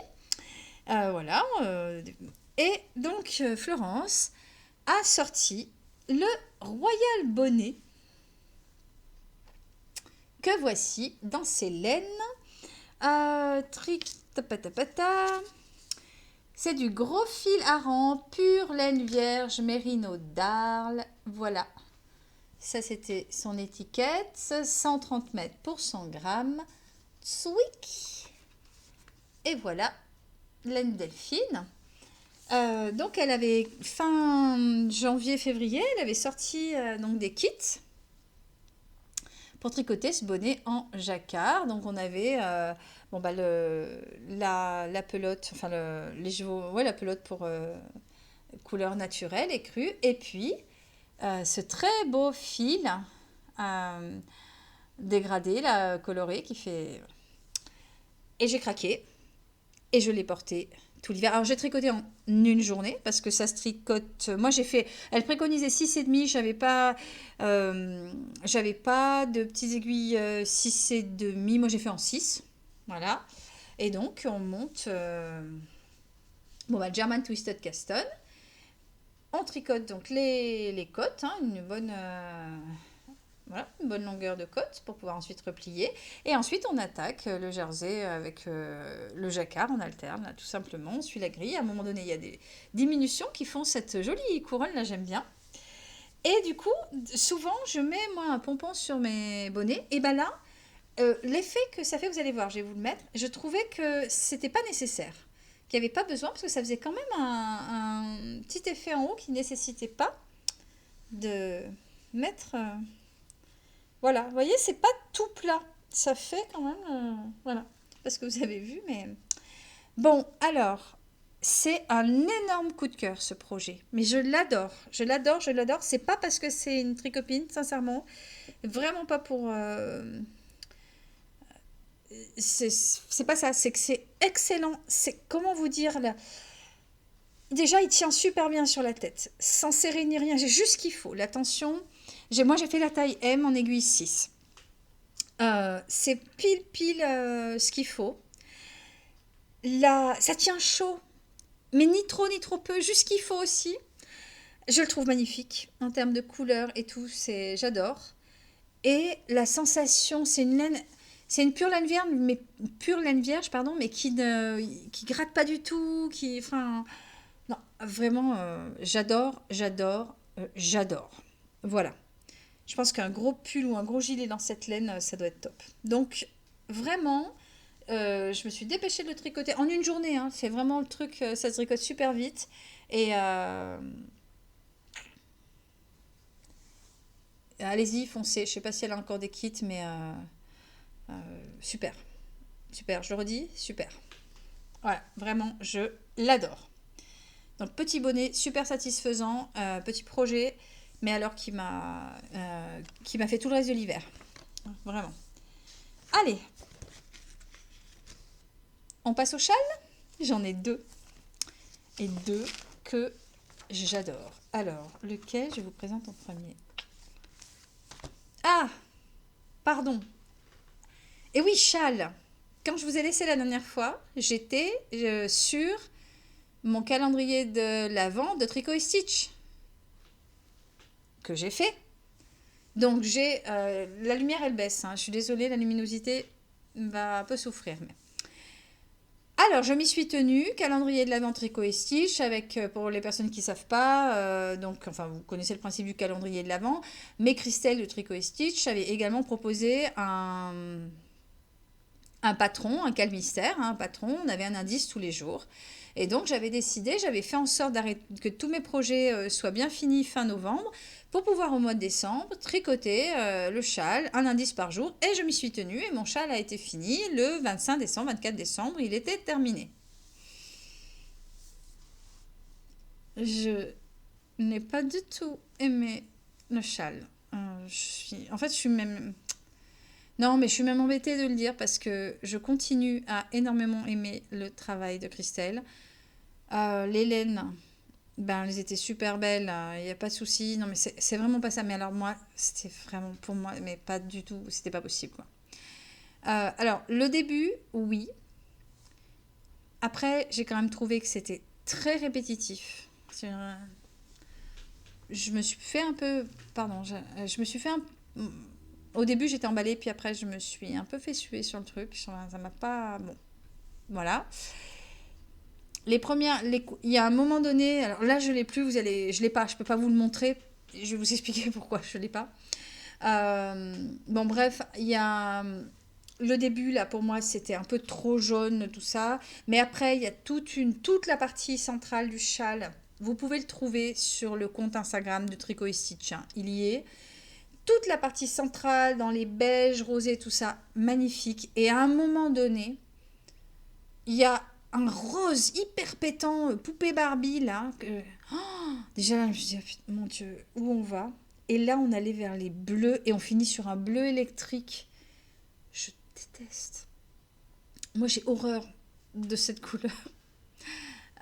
voilà, et donc Florence a sorti le Royal Bonnet que voici dans ses laines. Tapatapata. C'est du gros fil Aran, pure laine vierge, mérino d'Arles. Voilà. Ça, c'était son étiquette. 130 mètres pour 100 grammes. Tswick. Et voilà, laine Delphine. Donc, elle avait fin janvier-février, elle avait sorti donc des kits pour tricoter ce bonnet en jacquard. Donc on avait bon, bah, la pelote, enfin les chevaux, ouais, la pelote pour couleur naturelle et crue. Et puis ce très beau fil euh, dégradé, là, coloré, qui fait... Et j'ai craqué et je l'ai porté tout l'hiver. Alors j'ai tricoté en une journée parce que ça se tricote. Moi j'ai fait. Elle préconisait 6,5. J'avais pas de petites aiguilles 6,5. Moi j'ai fait en 6. Voilà. Et donc on monte. Bon bah German Twisted Caston. On tricote donc les côtes, hein, voilà, une bonne longueur de côte pour pouvoir ensuite replier. Et ensuite, on attaque le jersey avec le jacquard, on alterne, là, tout simplement. On suit la grille. À un moment donné, il y a des diminutions qui font cette jolie couronne, là, j'aime bien. Et du coup, souvent, je mets, moi, un pompon sur mes bonnets. Et ben là, l'effet que ça fait, vous allez voir, je vais vous le mettre, je trouvais que c'était pas nécessaire. Qu'il n'y avait pas besoin, parce que ça faisait quand même un petit effet en haut qui nécessitait pas de mettre... Voilà, vous voyez, c'est pas tout plat. Ça fait quand même... voilà, parce que vous avez vu, mais... Bon, alors, c'est un énorme coup de cœur, ce projet. Mais je l'adore, je l'adore, je l'adore. C'est pas parce que c'est une tricopine, sincèrement. Vraiment pas pour... c'est pas ça, c'est que c'est excellent. C'est, comment vous dire, là... Déjà, il tient super bien sur la tête, sans serrer ni rien. J'ai juste ce qu'il faut. La tension... Moi, j'ai fait la taille M en aiguille 6. C'est pile ce qu'il faut. Là, ça tient chaud, mais ni trop ni trop peu, juste ce qu'il faut aussi. Je le trouve magnifique en termes de couleur et tout, j'adore. Et la sensation, c'est une pure laine vierge, pardon, mais qui gratte pas du tout, enfin, non, vraiment, j'adore. Voilà. Je pense qu'un gros pull ou un gros gilet dans cette laine, ça doit être top. Donc, vraiment, je me suis dépêchée de le tricoter en une journée, hein. C'est vraiment le truc, ça se tricote super vite. Et allez-y, foncez. Je sais pas si elle a encore des kits, mais super. Super, je le redis, super. Voilà, vraiment, je l'adore. Donc, petit bonnet, super satisfaisant, petit projet, mais alors qui m'a fait tout le reste de l'hiver. Vraiment. Allez, on passe au châle. J'en ai deux. Et deux que j'adore. Alors, lequel je vous présente en premier? Ah, pardon. Et oui, châle. Quand je vous ai laissé la dernière fois, j'étais sur mon calendrier de l'Avent de Tricot et Stitch que j'ai fait. Donc j'ai la lumière elle baisse, hein. Je suis désolée, la luminosité va un peu souffrir. Mais... Alors je m'y suis tenue, calendrier de l'Avent Tricot et Stitch avec pour les personnes qui savent pas, donc enfin vous connaissez le principe du calendrier de l'Avent, mais Christelle de Tricot et Stitch avait également proposé un patron, un calmystère, hein, un patron, on avait un indice tous les jours. Et donc j'avais décidé, j'avais fait en sorte que tous mes projets soient bien finis fin novembre pour pouvoir au mois de décembre tricoter le châle, un indice par jour. Et je m'y suis tenue et mon châle a été fini le 25 décembre, 24 décembre, il était terminé. Je n'ai pas du tout aimé le châle. En fait, je suis même... Non, mais je suis même embêtée de le dire parce que je continue à énormément aimer le travail de Christelle. Les laines, ben, elles étaient super belles, il n'y a pas de souci. Non, mais c'est vraiment pas ça. Mais alors, moi, c'était vraiment pour moi, mais pas du tout, c'était pas possible, quoi. Alors, le début, oui. Après, j'ai quand même trouvé que c'était très répétitif. Je me suis fait un peu. Pardon, je me suis fait un. Au début, j'étais emballée, puis après, je me suis un peu fait suer sur le truc. Ça m'a pas. Bon, voilà. Les premières, il y a un moment donné, alors là je l'ai plus, je l'ai pas, je peux pas vous le montrer. Je vais vous expliquer pourquoi je l'ai pas. Bon bref, il y a le début là pour moi c'était un peu trop jaune tout ça, mais après il y a toute la partie centrale du châle. Vous pouvez le trouver sur le compte Instagram de Tricot et Stitch, hein. Il y est. Toute la partie centrale dans les beiges, rosés, tout ça, magnifique. Et à un moment donné, il y a un rose hyper pétant, poupée Barbie, là. Déjà, là, je me suis dit, oh, putain, mon Dieu, où on va? Et là, on allait vers les bleus et on finit sur un bleu électrique. Je déteste. Moi, j'ai horreur de cette couleur.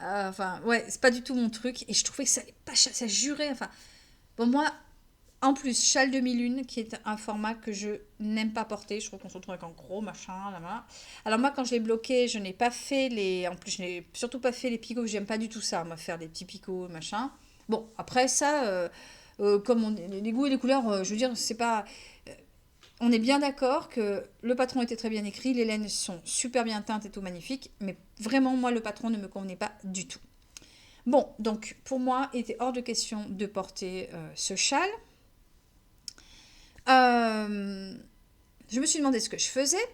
Enfin, ouais, c'est pas du tout mon truc. Et je trouvais que ça allait pas, ça jurait. Enfin, bon, moi, en plus, châle demi-lune, qui est un format que je n'aime pas porter. Je trouve qu'on se retrouve avec un gros machin, là-bas. Alors moi, quand je l'ai bloqué, je n'ai pas fait les... En plus, je n'ai surtout pas fait les picots. J'aime pas du tout ça, moi, faire des petits picots, machin. Bon, après ça, comme les goûts et les couleurs, je veux dire, c'est pas... On est bien d'accord que le patron était très bien écrit, les laines sont super bien teintes et tout magnifique, mais vraiment, moi, le patron ne me convenait pas du tout. Bon, donc, pour moi, il était hors de question de porter ce châle. Euh, je me suis demandé ce que je faisais,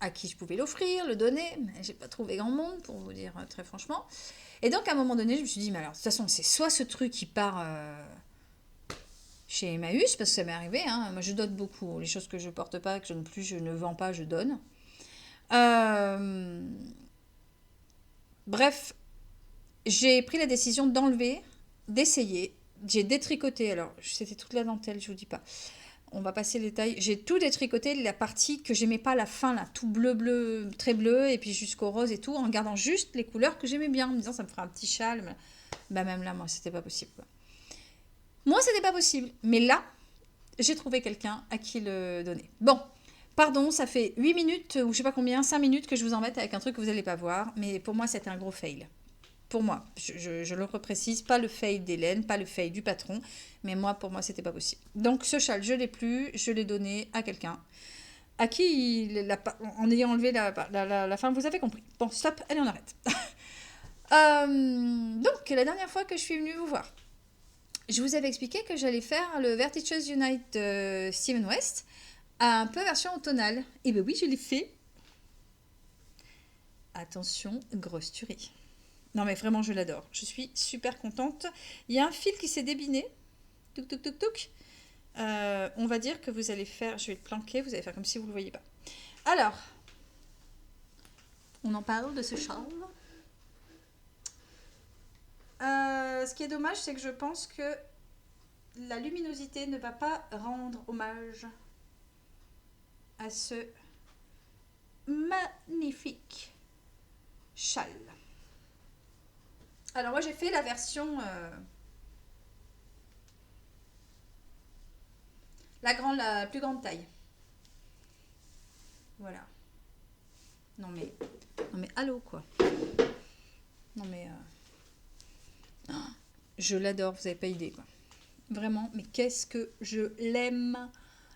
à qui je pouvais l'offrir, le donner, mais j'ai pas trouvé grand monde pour vous dire très franchement. Et donc à un moment donné, je me suis dit, mais alors de toute façon, c'est soit ce truc qui part chez Emmaüs, parce que ça m'est arrivé, hein. Moi je donne beaucoup, les choses que je porte pas, que je ne plus, je ne vends pas, je donne. Euh, Bref, j'ai pris la décision d'enlever, d'essayer. J'ai détricoté, alors c'était toute la dentelle, je vous dis pas. On va passer les tailles. J'ai tout détricoté, la partie que j'aimais pas, la fin là, tout bleu, bleu, très bleu, et puis jusqu'au rose et tout, en gardant juste les couleurs que j'aimais bien, en me disant ça me fera un petit châle. Mais... Bah même là, moi, c'était pas possible, quoi. Moi, c'était pas possible. Mais là, j'ai trouvé quelqu'un à qui le donner. Bon, pardon, ça fait 8 minutes, ou je sais pas combien, 5 minutes que je vous embête avec un truc que vous allez pas voir, mais pour moi, c'était un gros fail. Pour moi, je le reprécise, pas le fail d'Hélène, pas le fail du patron, mais moi, pour moi, c'était pas possible. Donc ce châle, je l'ai plus, je l'ai donné à quelqu'un, à qui, en ayant enlevé la fin, vous avez compris. Bon, stop, allez, on arrête. Donc, la dernière fois que je suis venue vous voir, je vous avais expliqué que j'allais faire le Vertices Unite de Steven West, un peu version automnale. Et ben oui, je l'ai fait. Attention, grosse tuerie. Non mais vraiment, je l'adore. Je suis super contente. Il y a un fil qui s'est débiné. Touc, touc, touc, touc. On va dire que vous allez faire... Je vais le planquer, vous allez faire comme si vous ne le voyez pas. Alors, on en parle de ce châle. Ce qui est dommage, c'est que je pense que la luminosité ne va pas rendre hommage à ce magnifique châle. Alors moi j'ai fait la version la plus grande taille. Voilà. Non mais allô quoi. Non mais je l'adore, vous n'avez pas idée quoi. Vraiment, mais qu'est-ce que je l'aime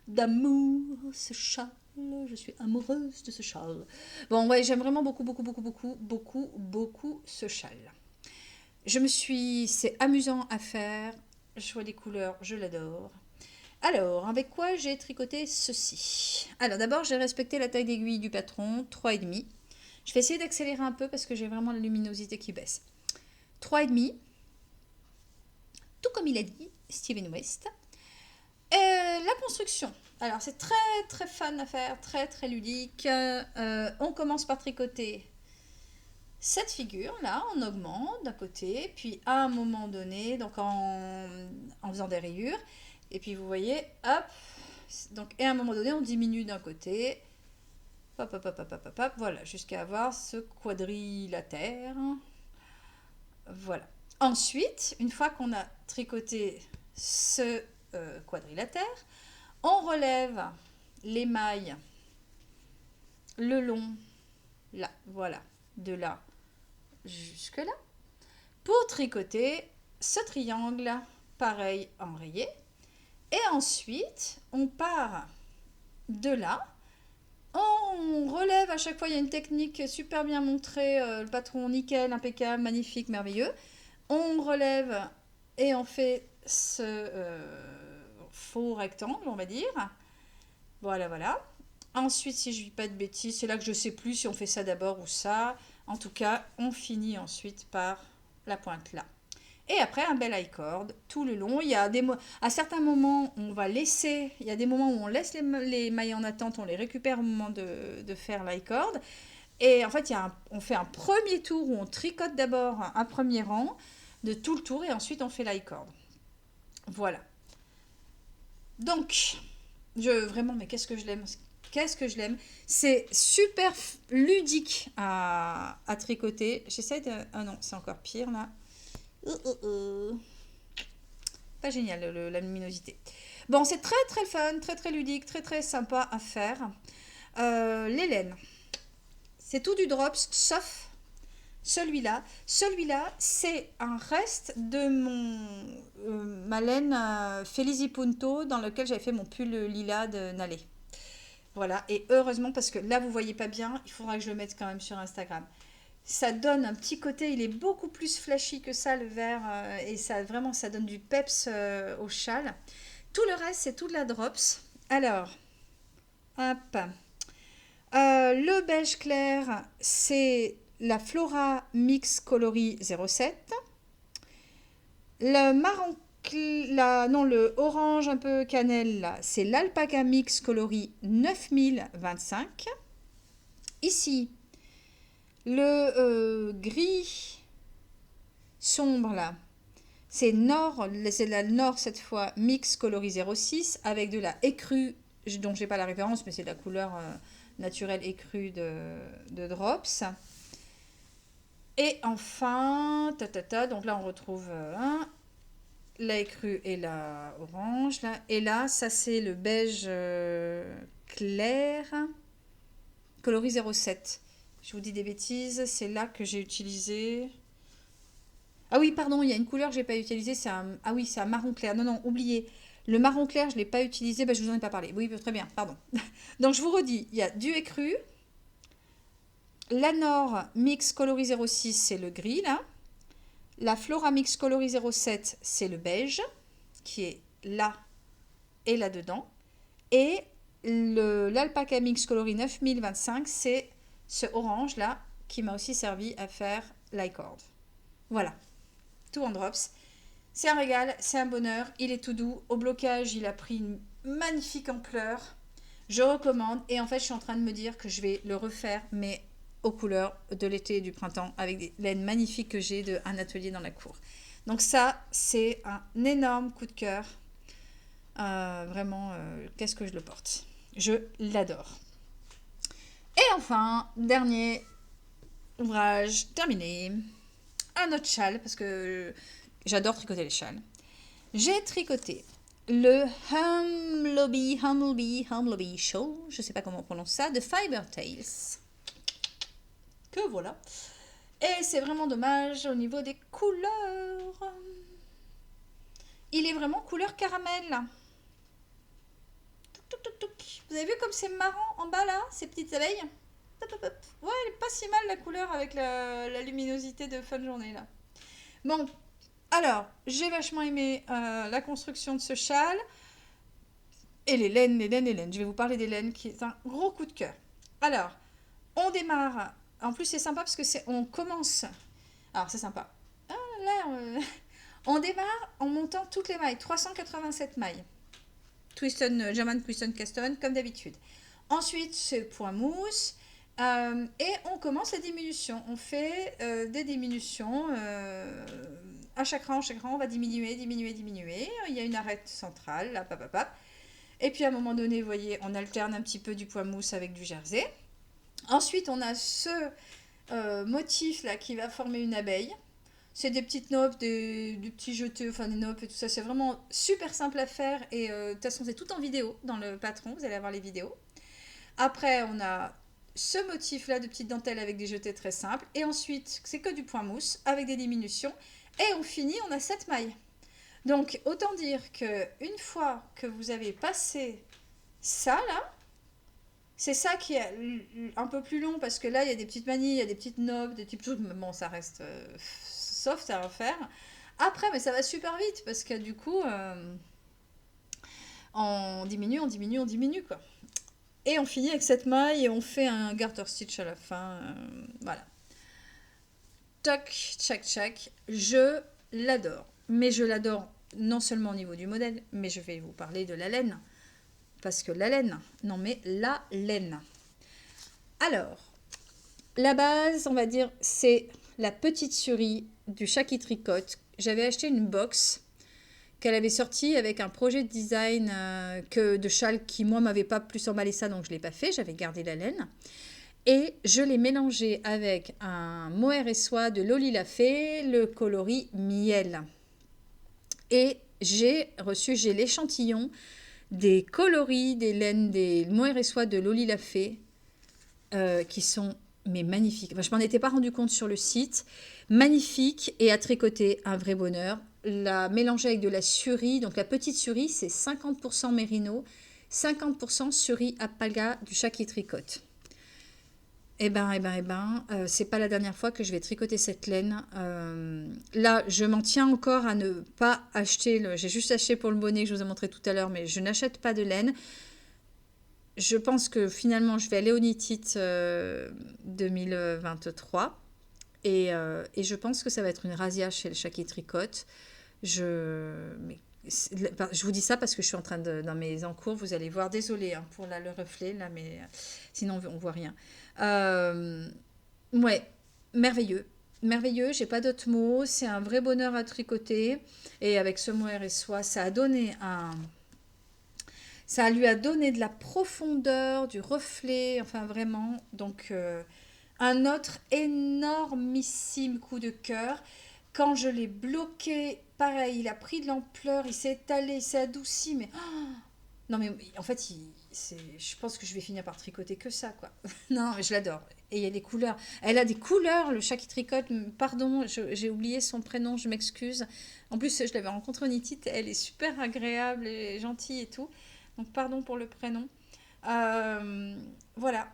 d'amour ce châle. Je suis amoureuse de ce châle. Bon ouais, j'aime vraiment beaucoup ce châle. C'est amusant à faire. Je vois les couleurs, je l'adore. Alors, avec quoi j'ai tricoté ceci? Alors d'abord, j'ai respecté la taille d'aiguille du patron, 3,5. Je vais essayer d'accélérer un peu parce que j'ai vraiment la luminosité qui baisse. 3,5. Tout comme il a dit, Steven West. La construction. Alors, c'est très fun à faire, très ludique. On commence par tricoter cette figure-là, on augmente d'un côté, puis à un moment donné, donc en faisant des rayures, et puis vous voyez, hop, donc, et à un moment donné, on diminue d'un côté, hop, voilà, jusqu'à avoir ce quadrilatère. Voilà. Ensuite, une fois qu'on a tricoté ce quadrilatère, on relève les mailles le long, là, voilà, de là jusque là, pour tricoter ce triangle, pareil enrayé. Et ensuite, on part de là. On relève à chaque fois, il y a une technique super bien montrée, le patron nickel, impeccable, magnifique, merveilleux. On relève et on fait ce faux rectangle, on va dire. Voilà. Ensuite, si je ne dis pas de bêtises, c'est là que je ne sais plus si on fait ça d'abord ou ça. En tout cas, on finit ensuite par la pointe là. Et après, un bel I-cord tout le long. Il y a à certains moments, on va laisser, il y a des moments où on laisse les mailles en attente, on les récupère au moment de faire l'i-cord. Et en fait, on fait un premier tour où on tricote d'abord un premier rang de tout le tour et ensuite on fait l'i-cord. Voilà. Donc, vraiment, mais qu'est-ce que je l'aime. C'est super ludique à tricoter. J'essaie de... Ah non, c'est encore pire là. Pas génial la luminosité. Bon, c'est très fun, très ludique, très sympa à faire. Les laines. C'est tout du drops, sauf celui-là. Celui-là, c'est un reste de ma laine Felici Punto dans lequel j'avais fait mon pull lilas de Nalé. Voilà, et heureusement, parce que là, vous voyez pas bien, il faudra que je le mette quand même sur Instagram. Ça donne un petit côté, il est beaucoup plus flashy que ça, le vert, et ça donne du peps au châle. Tout le reste, c'est tout de la drops. Alors, hop. Le beige clair, c'est la Flora Mix Coloris 07. Le marron le orange un peu cannelle, c'est l'Alpaca Mix Coloris 9025. Ici, le gris sombre là, c'est la Nord cette fois Mix Coloris 06 avec de la écrue, dont j'ai pas la référence, mais c'est de la couleur naturelle écrue de Drops. Et enfin, donc là on retrouve la écrue et la orange là. Et là, ça c'est le beige clair, coloris 07. Je vous dis des bêtises, c'est là que j'ai utilisé. Ah oui, pardon, il y a une couleur que j'ai pas utilisée, c'est un marron clair. Non, oubliez. Le marron clair, je l'ai pas utilisé, je vous en ai pas parlé. Oui, très bien, pardon. Donc je vous redis, il y a du écru. La Nord Mix Coloris 06, c'est le gris là. La Flora Mix Coloris 07, c'est le beige. qui est là et là-dedans. Et l'Alpaca Mix Coloris 9025, c'est ce orange là qui m'a aussi servi à faire l'icord. Voilà, tout en drops. C'est un régal, c'est un bonheur, il est tout doux. Au blocage, il a pris une magnifique ampleur. Je recommande et en fait, je suis en train de me dire que je vais le refaire, mais aux couleurs de l'été et du printemps avec des laines magnifiques que j'ai d'un atelier dans la cour. Donc ça, c'est un énorme coup de cœur. Vraiment, qu'est-ce que je le porte. Je l'adore. Et enfin, dernier ouvrage terminé. Un autre châle, parce que j'adore tricoter les châles. J'ai tricoté le Humblebee Shawl, je ne sais pas comment on prononce ça, de Fiber Tales. Que voilà. Et c'est vraiment dommage au niveau des couleurs. Il est vraiment couleur caramel. Vous avez vu comme c'est marrant en bas là, ces petites abeilles? Ouais, elle est pas si mal la couleur avec la luminosité de fin de journée là. Bon, alors, j'ai vachement aimé la construction de ce châle. Et les laines, les laines, les laines. Je vais vous parler des laines qui est un gros coup de cœur. Alors, on démarre. En plus, c'est sympa parce que on commence. Alors, c'est sympa. Ah, là, on démarre en montant toutes les mailles. 387 mailles. German Twiston Caston, comme d'habitude. Ensuite, c'est point mousse. Et on commence la diminution. On fait des diminutions. À chaque rang, on va diminuer, diminuer, diminuer. Il y a une arête centrale, là, pap. Et puis à un moment donné, vous voyez, on alterne un petit peu du point mousse avec du jersey. Ensuite, on a ce motif là qui va former une abeille. C'est des petites nappes, des petits jetés, enfin des nappes et tout ça. C'est vraiment super simple à faire. Et de toute façon, c'est tout en vidéo dans le patron. Vous allez avoir les vidéos. Après, on a ce motif là de petite dentelle avec des jetés très simples. Et ensuite, c'est que du point mousse avec des diminutions. Et on finit, on a 7 mailles. Donc, autant dire que une fois que vous avez passé ça là, c'est ça qui est un peu plus long parce que là, il y a des petites manies, il y a des petites nobles, des petites choses, mais bon, ça reste soft à refaire. Après, mais ça va super vite parce que du coup, on diminue, on diminue, on diminue quoi. Et on finit avec cette maille et on fait un garter stitch à la fin. Voilà. Toc, tchac, tchac. Je l'adore. Mais je l'adore non seulement au niveau du modèle, mais je vais vous parler de la laine. Parce que la laine, non mais la laine. Alors, la base, on va dire, c'est la petite souris du chat qui tricote. J'avais acheté une box qu'elle avait sortie avec un projet de design de châle qui, moi, m'avait pas plus emballé ça, donc je ne l'ai pas fait. J'avais gardé la laine. Et je l'ai mélangé avec un mohair et soie de Loli Lafay, le coloris miel. Et j'ai l'échantillon des coloris des laines des mohair et soie de Loli Lafay qui sont mais magnifiques. Enfin, je m'en étais pas rendu compte sur le site. Magnifique et à tricoter, un vrai bonheur. La mélanger avec de la surie. Donc la petite surie, c'est 50% mérino, 50% surie alpaga du chat qui tricote. C'est pas la dernière fois que je vais tricoter cette laine. Là, je m'en tiens encore à ne pas acheter. J'ai juste acheté pour le bonnet que je vous ai montré tout à l'heure, mais je n'achète pas de laine. Je pense que finalement, je vais aller au Knit It 2023. Et je pense que ça va être une razzia chez le chat qui tricote. Je vous dis ça parce que je suis en train dans mes encours, vous allez voir, désolé hein, pour le reflet, là, mais sinon on voit rien. Ouais, merveilleux. Merveilleux, j'ai pas d'autres mots. C'est un vrai bonheur à tricoter. Et avec ce mohair et soie, ça lui a donné de la profondeur, du reflet, enfin vraiment. Donc, un autre énormissime coup de cœur. Quand je l'ai bloqué, pareil, il a pris de l'ampleur, il s'est étalé, il s'est adouci, mais non, mais en fait, je pense que je vais finir par tricoter que ça, quoi. Non, mais je l'adore. Et il y a des couleurs. Elle a des couleurs, le chat qui tricote. Pardon, j'ai oublié son prénom, je m'excuse. En plus, je l'avais rencontrée au Knit It, elle est super agréable et gentille et tout. Donc, pardon pour le prénom. Voilà.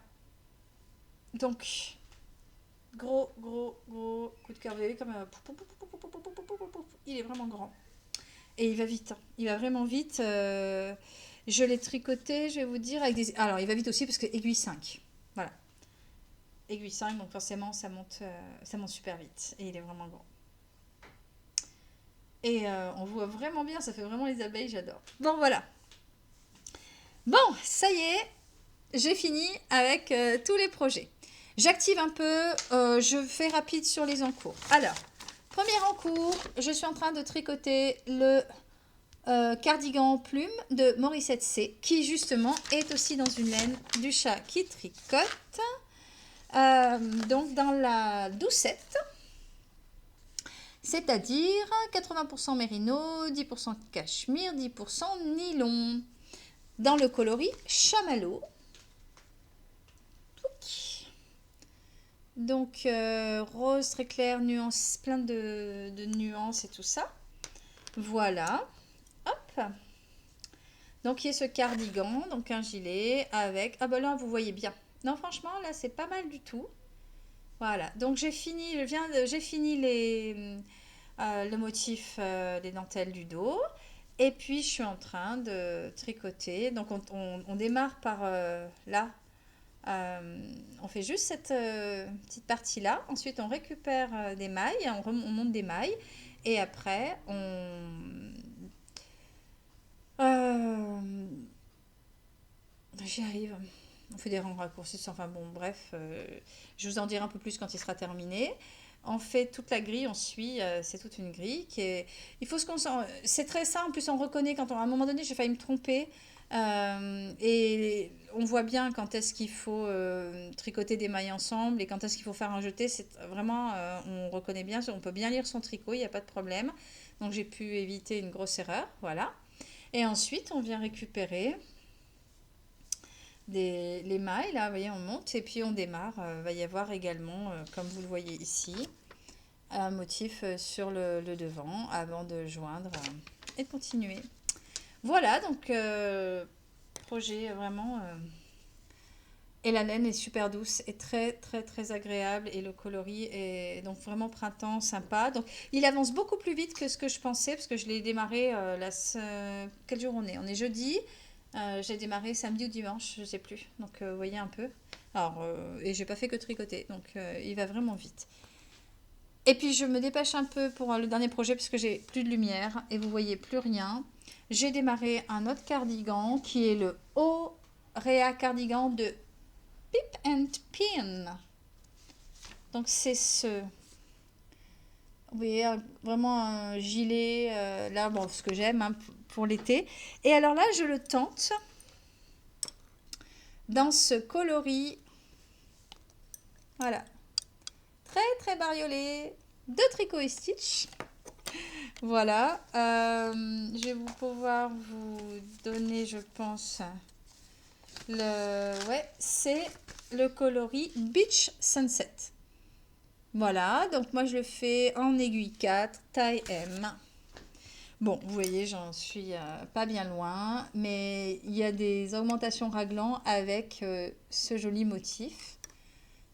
Donc, gros coup de cœur. Vous voyez comme il est vraiment grand. et il va vite, hein. Il va vraiment vite. Je l'ai tricoté, je vais vous dire, avec des... Alors, il va vite aussi parce que aiguille 5. Voilà. Aiguille 5, donc forcément, ça monte super vite. Et il est vraiment grand. Et on voit vraiment bien, ça fait vraiment les abeilles, j'adore. Bon, voilà. Bon, ça y est, j'ai fini avec tous les projets. J'active un peu, je fais rapide sur les encours. Alors, premier encours, je suis en train de tricoter le cardigan en plume de Morissette C, qui justement est aussi dans une laine du chat qui tricote. Donc dans la doucette, c'est-à-dire 80% mérino, 10% cachemire, 10% nylon. Dans le coloris chamallow. Donc rose très clair, nuance, plein de nuances et tout ça. Voilà. Hop. Donc il y a ce cardigan, donc un gilet avec... Ah ben là vous voyez bien. Non franchement là c'est pas mal du tout. Voilà. Donc j'ai fini, j'ai fini le motif des dentelles du dos. Et puis je suis en train de tricoter. Donc on démarre par là. On fait juste cette petite partie là. Ensuite on récupère des mailles, on monte des mailles. Et après euh, j'y arrive. On fait des rangs raccourcis. Enfin bon bref. Je vous en dirai un peu plus quand il sera terminé. On fait toute la grille, on suit, c'est toute une grille qui est... Il faut se concentrer. C'est très simple, en plus on reconnaît quand à un moment donné j'ai failli me tromper. Et on voit bien quand est-ce qu'il faut tricoter des mailles ensemble et quand est-ce qu'il faut faire un jeté. C'est vraiment, on reconnaît bien, on peut bien lire son tricot, il n'y a pas de problème. Donc j'ai pu éviter une grosse erreur, voilà. Et ensuite on vient récupérer les mailles, là, vous voyez, on monte et puis on démarre. Il va y avoir également, comme vous le voyez ici, un motif sur le devant avant de joindre et de continuer. Voilà, donc projet vraiment... Et la laine est super douce et très très très agréable et le coloris est donc vraiment printemps sympa. Donc il avance beaucoup plus vite que ce que je pensais parce que je l'ai démarré quel jour on est? On est jeudi. J'ai démarré samedi ou dimanche, je sais plus. Donc vous voyez un peu. Alors et j'ai pas fait que tricoter, donc il va vraiment vite. Et puis je me dépêche un peu pour le dernier projet parce que j'ai plus de lumière et vous voyez plus rien. J'ai démarré un autre cardigan qui est le Auréa cardigan de Pip and Pin. Donc c'est ce, vous voyez, vraiment un gilet, là, bon, ce que j'aime hein, pour l'été. Et alors là, je le tente dans ce coloris, voilà, très très bariolé de Tricot et Stitch. Voilà, je vais pouvoir vous donner, je pense, ouais, c'est le coloris Beach Sunset. Voilà, donc moi je le fais en aiguille 4, taille M. Bon, vous voyez, j'en suis pas bien loin, mais il y a des augmentations raglan avec ce joli motif.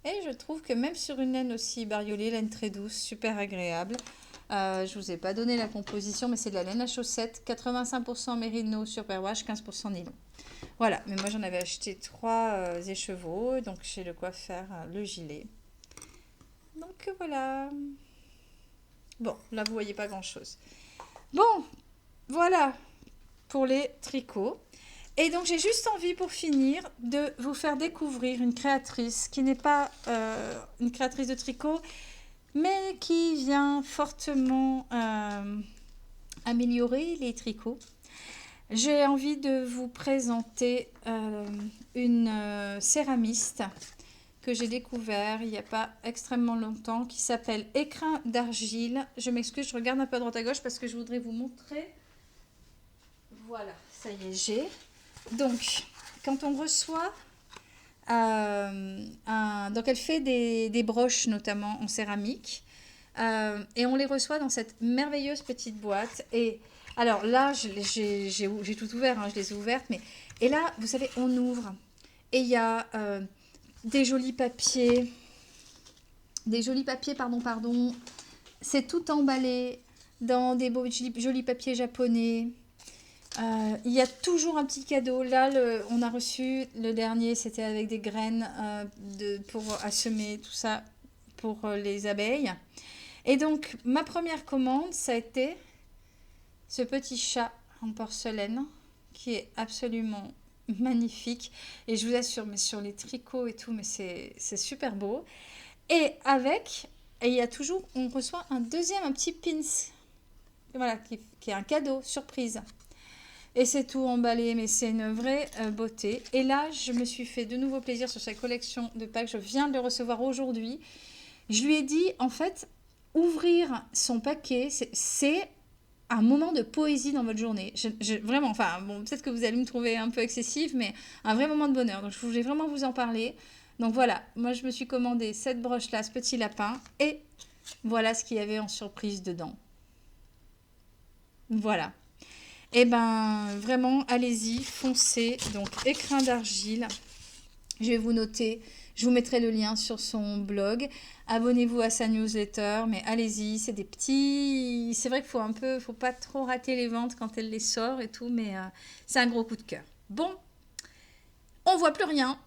Et je trouve que même sur une laine aussi bariolée, laine très douce, super agréable. Je vous ai pas donné la composition, mais c'est de la laine à chaussettes, 85% mérino sur perwash, 15% nylon. Voilà, mais moi j'en avais acheté 3 écheveaux, donc j'ai de quoi faire le gilet. Donc voilà. Bon, là vous voyez pas grand chose. Bon, voilà pour les tricots. Et donc j'ai juste envie pour finir de vous faire découvrir une créatrice qui n'est pas une créatrice de tricot, mais qui vient fortement améliorer les tricots. J'ai envie de vous présenter une céramiste que j'ai découvert il n'y a pas extrêmement longtemps, qui s'appelle Écrin d'argile. Je m'excuse, je regarde un peu à droite à gauche parce que je voudrais vous montrer. Voilà, ça y est, j'ai. Donc, quand on reçoit... donc, elle fait des broches, notamment en céramique. Et on les reçoit dans cette merveilleuse petite boîte. Et alors là, j'ai tout ouvert, hein, je les ai ouvertes. Et là, vous savez, on ouvre. Et il y a... des jolis papiers, pardon, c'est tout emballé dans des beaux jolis papiers japonais. Il y a toujours un petit cadeau. Là, on a reçu le dernier, c'était avec des graines pour assommer tout ça pour les abeilles. Et donc, ma première commande, ça a été ce petit chat en porcelaine qui est absolument magnifique. Et je vous assure, mais sur les tricots et tout, mais c'est super beau. Et il y a toujours, on reçoit un petit pins. Voilà, qui est un cadeau, surprise. Et c'est tout emballé, mais c'est une vraie beauté. Et là, je me suis fait de nouveau plaisir sur sa collection de packs. Je viens de le recevoir aujourd'hui. Je lui ai dit, en fait, ouvrir son paquet, c'est un moment de poésie dans votre journée. Vraiment, enfin, bon, peut-être que vous allez me trouver un peu excessive, mais un vrai moment de bonheur. Donc, je voulais vraiment vous en parler. Donc voilà, moi je me suis commandé cette broche-là, ce petit lapin, et voilà ce qu'il y avait en surprise dedans. Voilà. Et ben vraiment, allez-y, foncez. Donc écrin d'argile, je vais vous noter, je vous mettrai le lien sur son blog. Abonnez-vous à sa newsletter, mais allez-y, c'est des petits... C'est vrai qu'il faut pas trop rater les ventes quand elle les sort et tout, mais c'est un gros coup de cœur. Bon, on voit plus rien.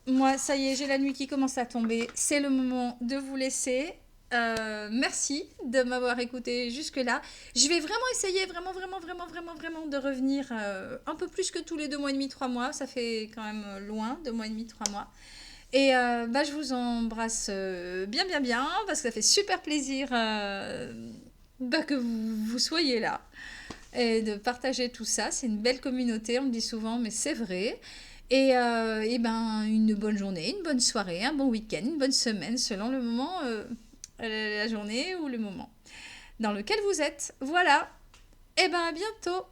Moi, ça y est, j'ai la nuit qui commence à tomber. C'est le moment de vous laisser. Merci de m'avoir écouté jusque-là. Je vais vraiment essayer, vraiment de revenir un peu plus que tous les 2 mois et demi, 3 mois. Ça fait quand même loin, 2 mois et demi, 3 mois. Et je vous embrasse bien, parce que ça fait super plaisir que vous soyez là et de partager tout ça. C'est une belle communauté, on le dit souvent, mais c'est vrai. Et une bonne journée, une bonne soirée, un bon week-end, une bonne semaine, selon le moment, la journée ou le moment dans lequel vous êtes. Voilà. Et à bientôt.